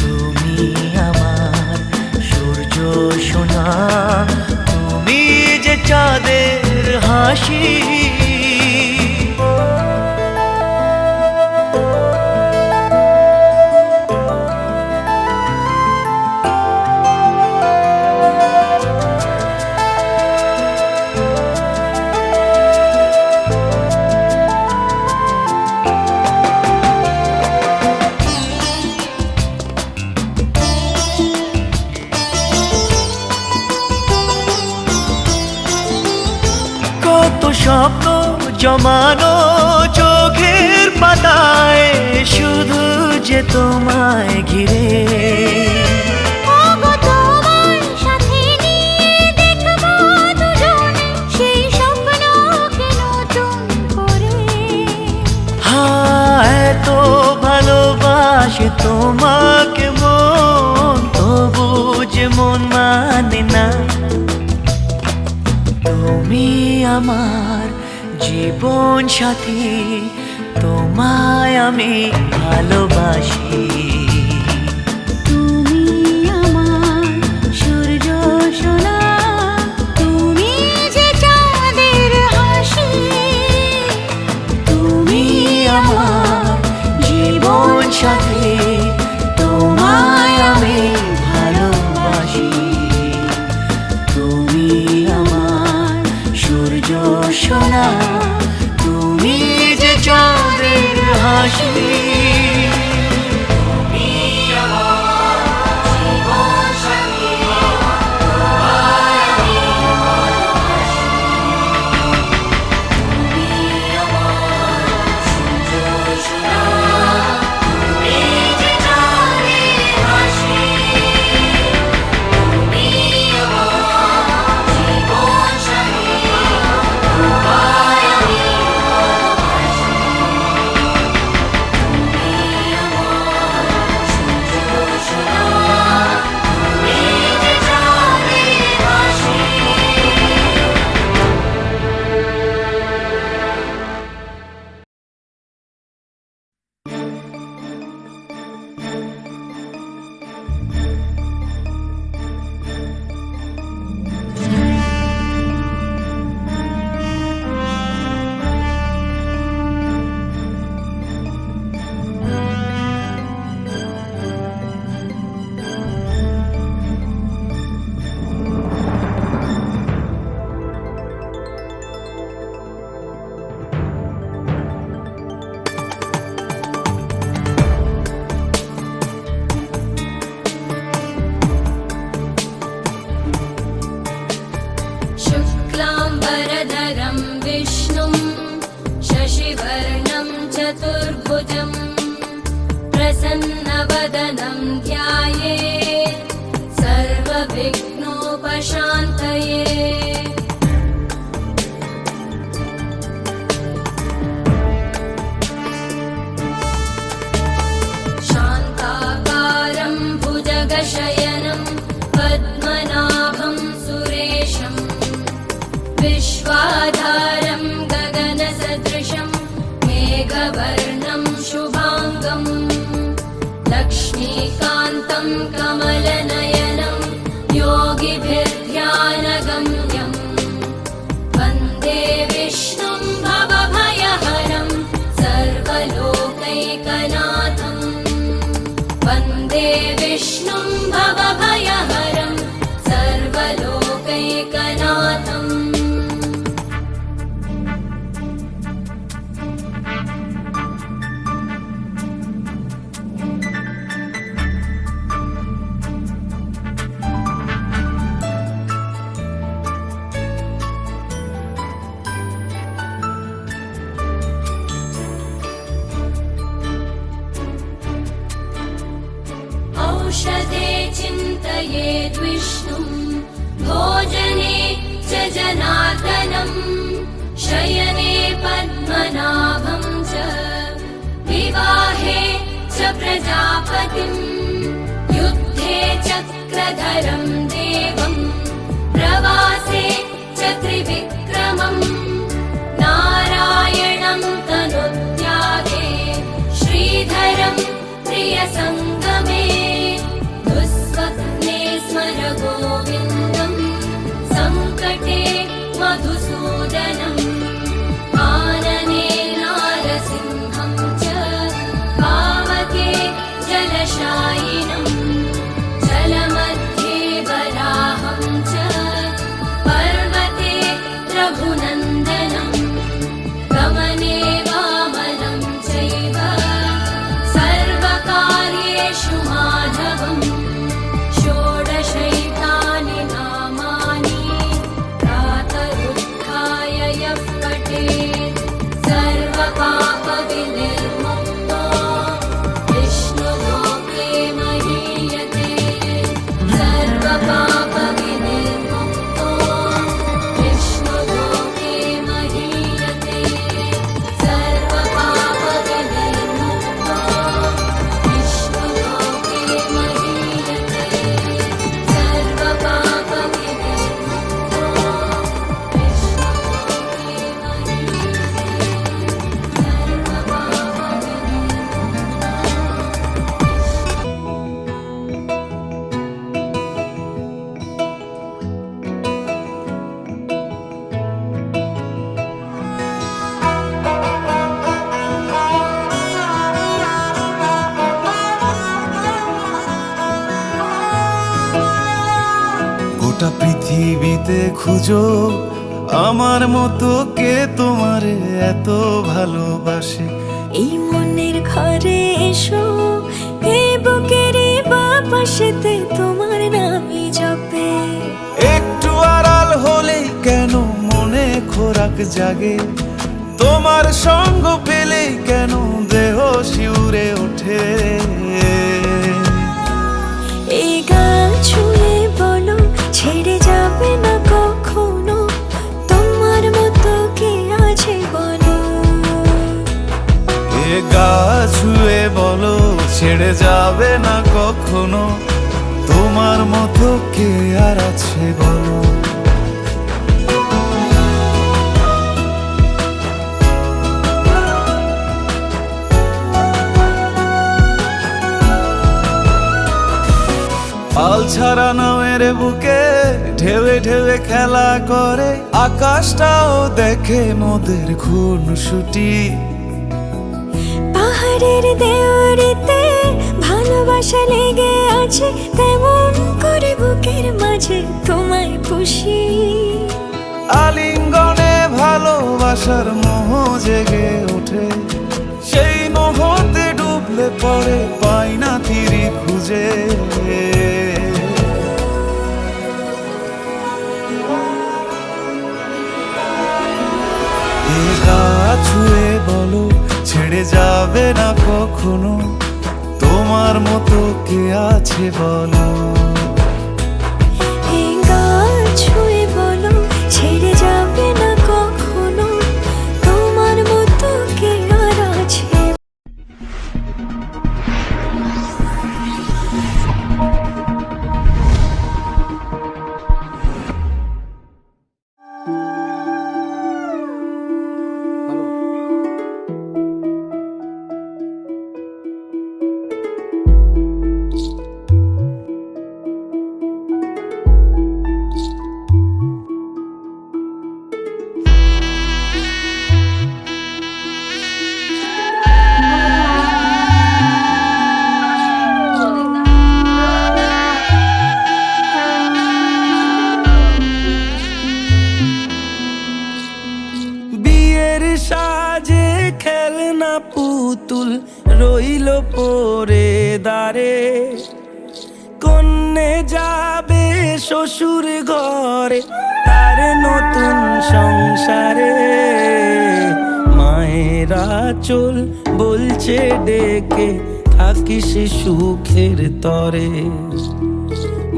Speaker 3: তুমি আমার সূর্য সোনা, তুমি যে চাঁদের হাসি। কত স্বপ্ন জমানো চোখের পাতায় শুধু যে তোমায় ঘিরে।
Speaker 6: ওগো তোমার সাথে নিয়ে দেখবো দুজনে সেই স্বপ্নকে নতুন করে।
Speaker 3: এত ভালোবাসে তোমাকে মন তবু যে মন মানে না। তুমি আমার জীবন সাথী, তোমায় আমি ভালোবাসি।
Speaker 6: তুমি আমার সূর্য সোনা, তুমি যে চাঁদের হাসি।
Speaker 3: তুমি আমার জীবন সাথী, তোমায় আমি ভালোবাসি। তুমি আমার সূর্য সোনা, তুমি যে চাঁদের হাসি।
Speaker 6: शुक्लाम्बरधरं विष्णुं शशिवर्णं चतुर्भुजं प्रसन्नवदनं ध्यायेत् सर्वविघ्नोपशान्तये। शान्ताकारं भुजगशयनं पद्मनाभं सुरेशं विश्वाधारं गगनसदृशं मेघवर्णं शुभाङ्गं लक्ष्मीकान्तं कमलनयनं योगिभिर्ध्यानगम्यं वन्दे विष्णुं भवभयहरं सर्वलोकैकनाथं। वन्दे विष्णुं भवभयहरं सर्वलोकैकनाथम्। औषधे चिन्तयेद्विष्णुं भोजने च जनार्दनम् शयने पद्मनाभं च विवाहे च प्रजापतिम् युद्धे चक्रधरं देवं प्रवासे च त्रिविक्रमम् नारायणं तनुत्यागे श्रीधरं प्रियसङ्गमे दुःस्वप्ने स्मर गोविन्दं सङ्कटे मधुसूदनम् आनने नारसिंहं च पावके जलशायिनम् जलमध्ये वराहं च पर्वते रघुनन्दनम् गमने वामनं चैव सर्वकार्येषु माधवम् षोडशैतानि नामानि प्रातरुत्थाय यः पठेत् सर्वपापविनिर्मुक्तो विष्णुलोके महीयते सर्वपापविनिर्मुक्तो विष्णुलोके महीयते सर्वपापविनिर्मुक्तो विष्णुलोके महीयते सर्वपापविनिर्मुक्तो
Speaker 2: গোটা পৃথিবীতে খুঁজো আমার মতো কে তোমারে এত ভালোবাসে।
Speaker 6: এই মনের ঘরে এসো এই বুকেরই বাপাশেতে তোমার নামই জপে
Speaker 2: একটু আড়াল হলেই কেন মনে খোরাক জাগে, তোমার সঙ্গ পেলেই কেন দেহ শিউরে ওঠে।
Speaker 6: এই গান ছুঁয়ে বলো ছেড়ে যাবে না কখনো তোমার মতো কে আছে বলো
Speaker 2: এ গা ছুঁয়ে বলো ছেড়ে যাবে না কখনো, তোমার মতো কে আর আছে বলো। পাল ছাড়া নামের বুকে ঢেউে ঢেউে খেলা করে, আকাশটাও দেখে মোদের খুনসুটি।
Speaker 6: পাহাড়ের দেওয়ারিতে ভালোবাসা লেগে আছে তেমন করে বুকের মাঝে তোমায় পুষি।
Speaker 2: আলিঙ্গনে ভালোবাসার মোহ জেগে ওঠে, সেই মোহতে ডুবলে পড়ে পাই না তীরে খুঁজে। এ গা ছুঁয়ে বলো ছেড়ে যাবে না কখনো, তোমার মতো কে আছে বলো।
Speaker 6: এই গান ছুঁয়ে বলো ছেড়ে যাবে না কখনো তোমার মতো কে আর আছে।
Speaker 2: পুতুল রইল পরে দাঁড়ে, কন্যে যাবে শ্বশুর ঘরে তার নতুন সংসারে। মায়েরা চল বলছে ডেকে থাকিস সুখের তরে।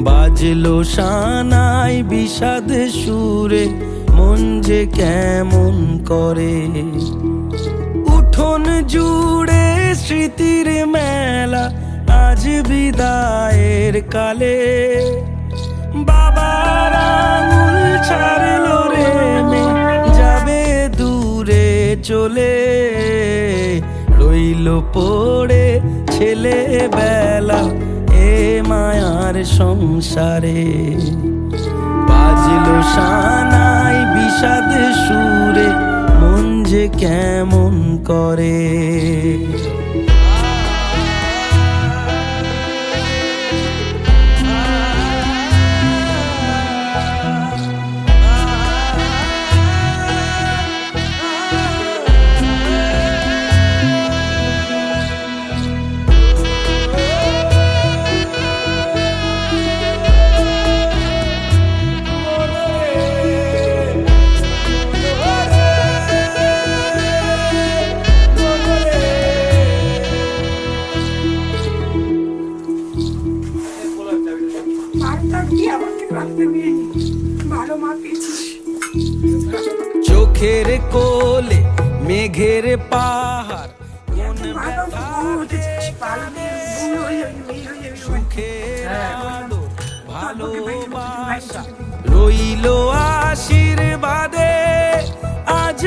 Speaker 2: বাজলো সানাই বিষাদ সুরে, মন যে কেমন করে। উঠোন জুড়ে স্মৃতির মেলা, আজ বিদায়ের কালে। বাবার আঙুল ছাড়লো রে মে, যাবে দূরে চলে। রইল পড়ে ছেলেবেলা এ মায়ার সংসারে। বাজলো সানাই বিষাদ সুরে, মন যে কেমন করে। চোখের কোলে মেঘের পাহাড়, কোন সুখের আলো ভালোবাসা রইল আশীর্বাদে। আজ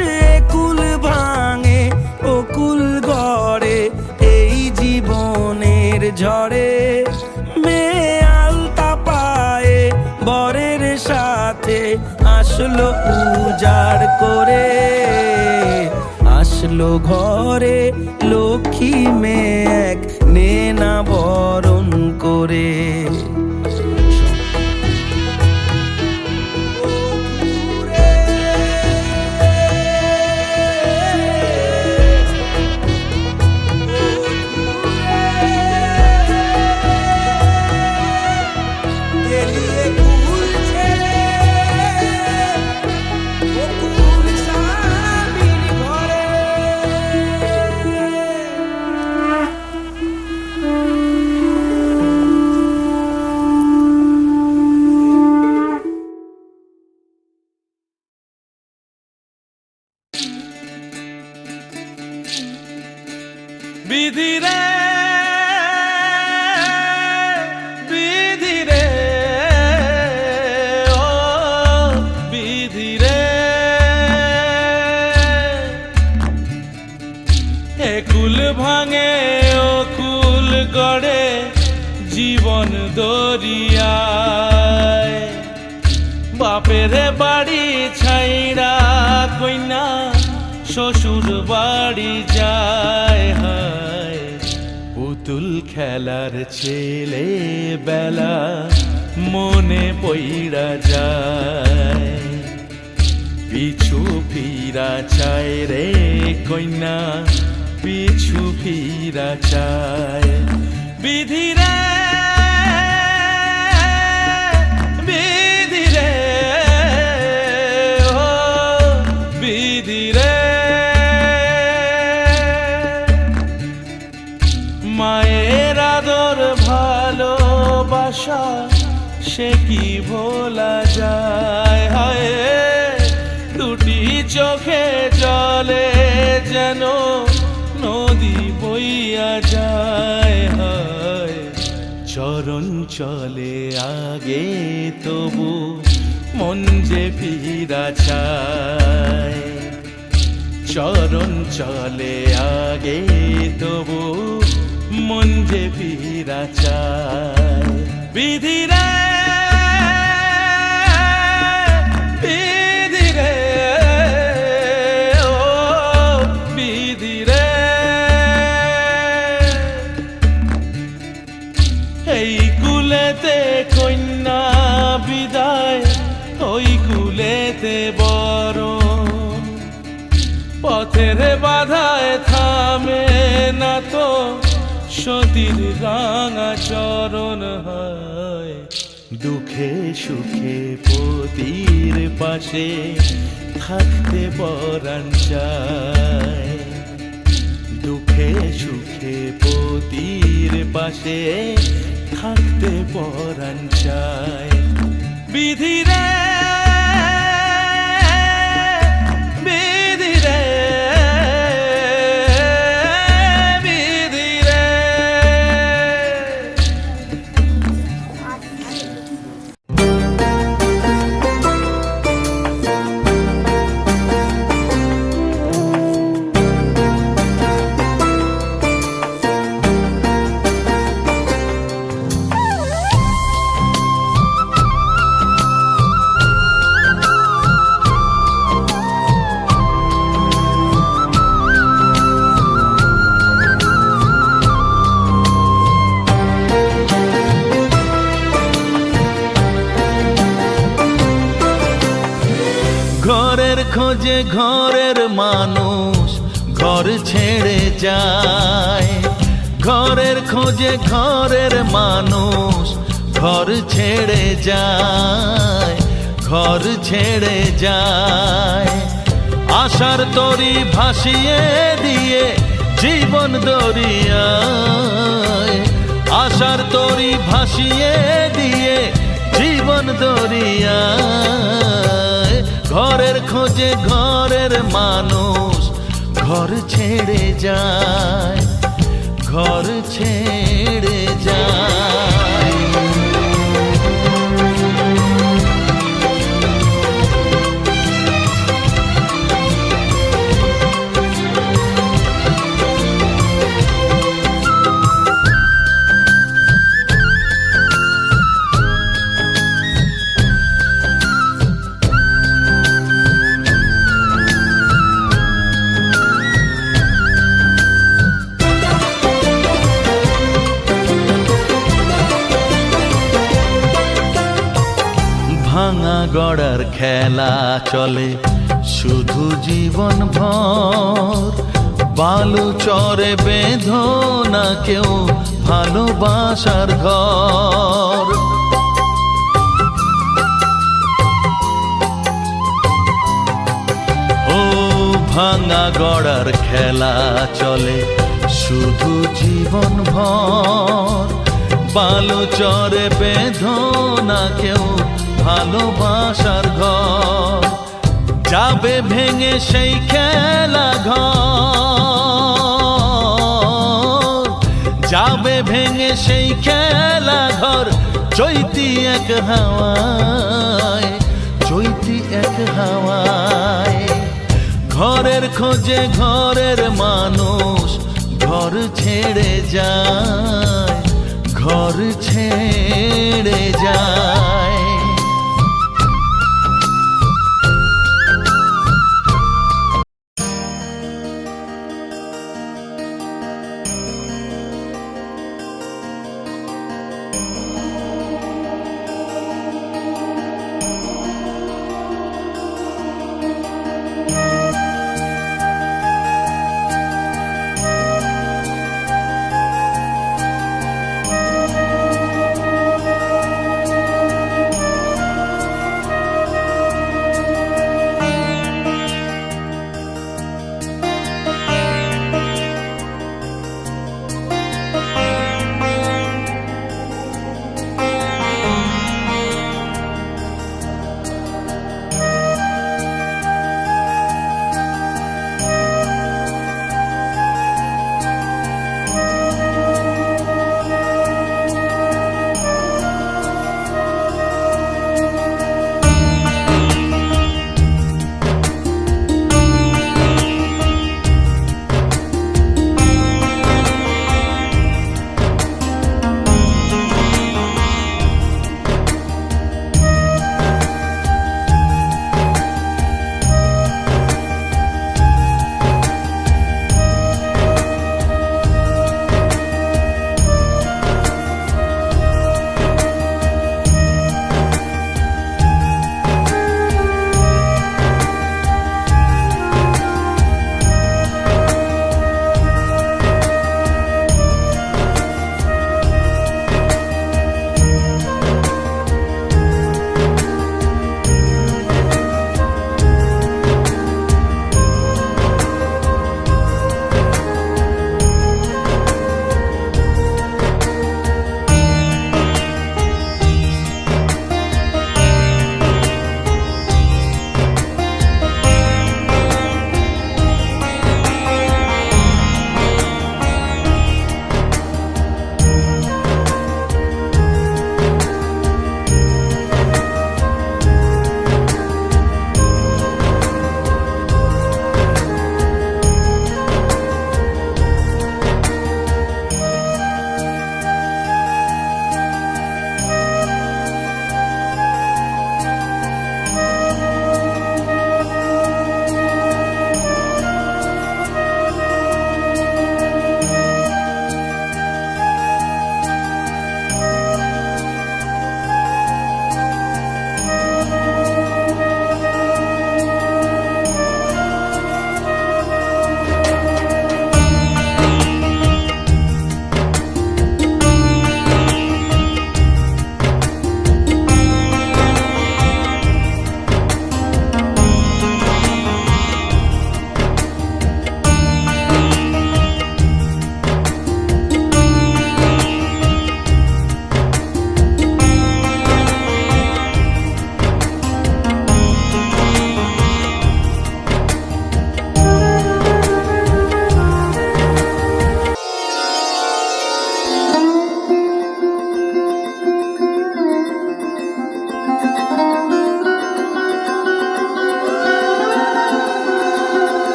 Speaker 2: কুল ভাঙে ও কুল গড়ে, এই জীবনের ঝড়ে। মেয়ে আলতা পায়ে বরের সাথে আসলো উজাড় করে। আসলো ঘরে লক্ষ্মী মেয়ে এক, নে না বরণ করে।
Speaker 4: বিধি রে বিধি রে ও বিধি রে, এ কুল ভাঙে ও কুল গড়ে জীবন দরিয়ায়। বাপের বাড়ি ছাইড়া কইনা শ্বশুর বাড়ি যায়। হায় পুতুল খেলার ছেলে বেলা মনে পইড়া যায়। পিছু ফিরা চায় রে কইনা, পিছু ফিরা চায়। বিধি রে বিধি রে ও বিধি রে, মায়ের আদর ভালোবাসা সে কি ভোলা যায়। হায় দুটি চোখে জলে যেন নদী বইয়া যায়। হায় চরণ চলে আগে তবু মন যে ফিরা চায়। চরণ চলে আগে তবু মন যে ফিরা চায়। বিধি রে বিধি রে ও বিধি রে, এই কুলেতে কন্যা বিদায়, ওই কুলেতে বরণ। পথের বাধায় থামে না তো সতীর রাঙা চরণ। হয় দুঃখে সুখে পতির পাশে থাকতে পরাণ চায়। দুঃখে সুখে পতি পাশে থাকতে পরাণ চায়। বিধি রে বিধি রে বিধি রে। ঘরের খোঁজে ঘরের মানুষ ঘর ছেড়ে যায়। ঘরের খোঁজে ঘরের মানুষ ঘর ছেড়ে যায়, ঘর ছেড়ে যায়। আশার তরি ভাসিয়ে দিয়ে জীবন দরিয়ায়, আশার তরি ভাসিয়ে দিয়ে জীবন দরিয়ায়। ঘরের খোঁজে ঘরের মানুষ ঘর ছেড়ে যায়, ঘর ছেড়ে যায়। ভাঙা গড়ার খেলা চলে শুধু জীবন ভর। বালু চরে বেঁধো না কেউ ভালোবাসার ঘর। ও ভাঙা গড়ার খেলা চলে শুধু জীবন ভর। বালু চরে বেঁধো না কেউ ভালোবাসার ঘর। যাবে ভেঙে সেই খেলা ঘর, যাবে ভেঙে সেই খেলা ঘর। চৈতি এক হাওয়ায়, চৈতি এক হাওয়ায়। ঘরের খোঁজে ঘরের মানুষ ঘর ছেড়ে যায়, ঘর ছেড়ে যায়।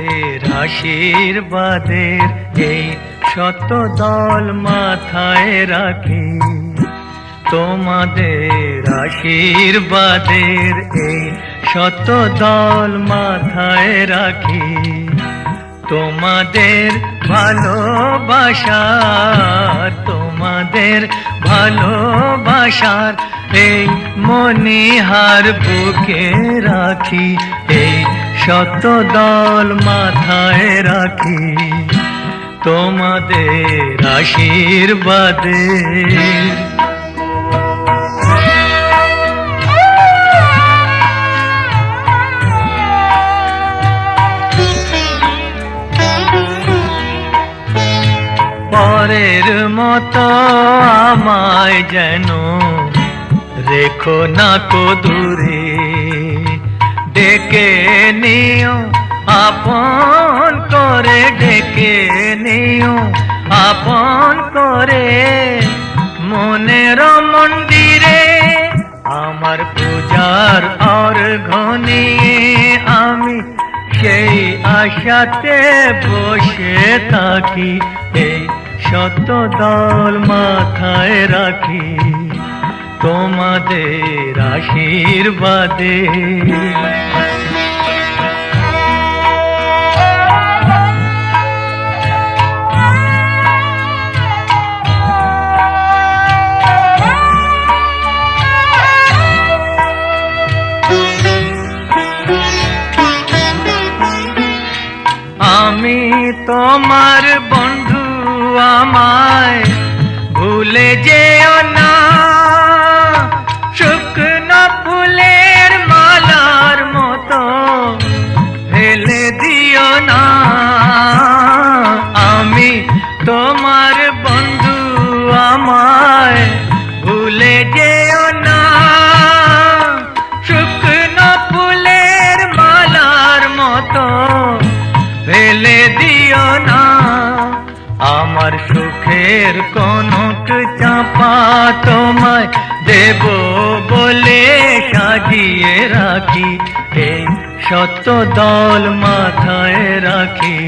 Speaker 2: তোমাদের আশীর্বাদের এই শত দল মাথায় রাখি, তোমাদের আশীর্বাদের এই শত দল মাথায় রাখি, তোমাদের ভালোবাসার, তোমাদের ভালোবাসার এই মনিহার বুকে রাখি, এই শত দল মাথায় রাখি, তোমাদের আশীর্বাদে। পরের মতো আমায় যেন রেখো না কো দূরে, ডেকে নিও আপন করে, ডেকে নিও আপন করে, মনের মন্দিরে আমার পূজার অর্ঘ্য নিয়ে আমি সেই আশাতে বসে থাকি, এই শত দল মাথায় রাখি, তোমাদের আশীর্বাদে। আমি তোমার বন্ধু, আমায় ভুলে যেও না, শুকনো ফুলের মালার মতো ফেলে দিও না। আমি তোমার বন্ধু, আমায় ভুলে যেও না, শুকনো ফুলের মালার মতো ফেলে দিও না। আমার সুখের কনক চাপা তোমায় দেব বলে সাজিয়ে রাখি, এই শত দল মাথায় রাখি,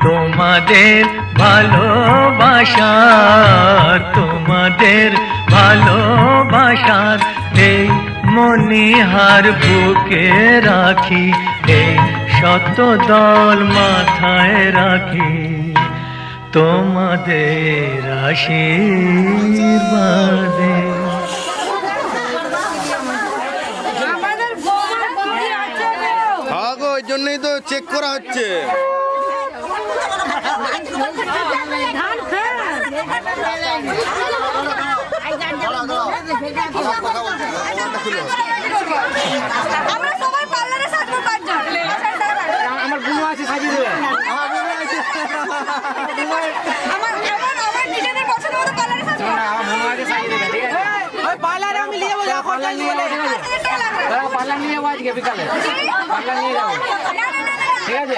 Speaker 2: তোমাদের ভালোবাসার, তোমাদের ভালোবাসার এই মনিহার বুকে রাখি, এই শত দল মাথায় রাখি, তোমাদের আশীর্বাদে।
Speaker 9: ওই জন্যই তো চেক করা হচ্ছে।
Speaker 10: আমার বুনো আছে, সাজিয়ে দেবে। পার্লারে আমি নিয়ে যাবো, পার্লার নিয়ে যাবো, পার্লার নিয়ে যাবো আজকে বিকালে, পার্লার নিয়ে যাবো, ঠিক আছে?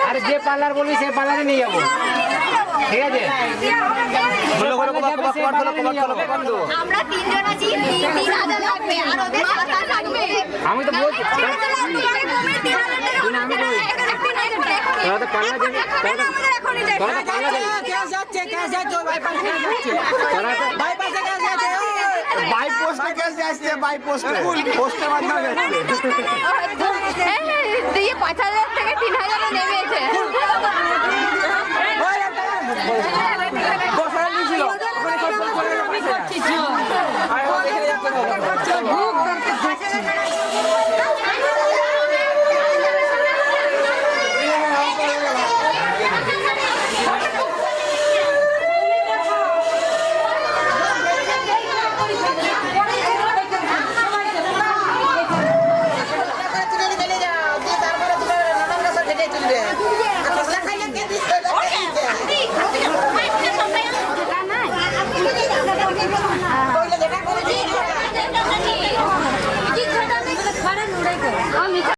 Speaker 10: আরে যে পার্লার বলবি সেই পার্লারে নিয়ে যাবো, ঠিক আছে? আমি তো বলছি
Speaker 9: বাই পোস্টে গ্যাস যাচ্ছে, বাই পোস্টে, পোস্টের মাধ্যমে যাচ্ছে।
Speaker 6: 5,000 থেকে 3,000 নেমেছে।
Speaker 10: তারপরে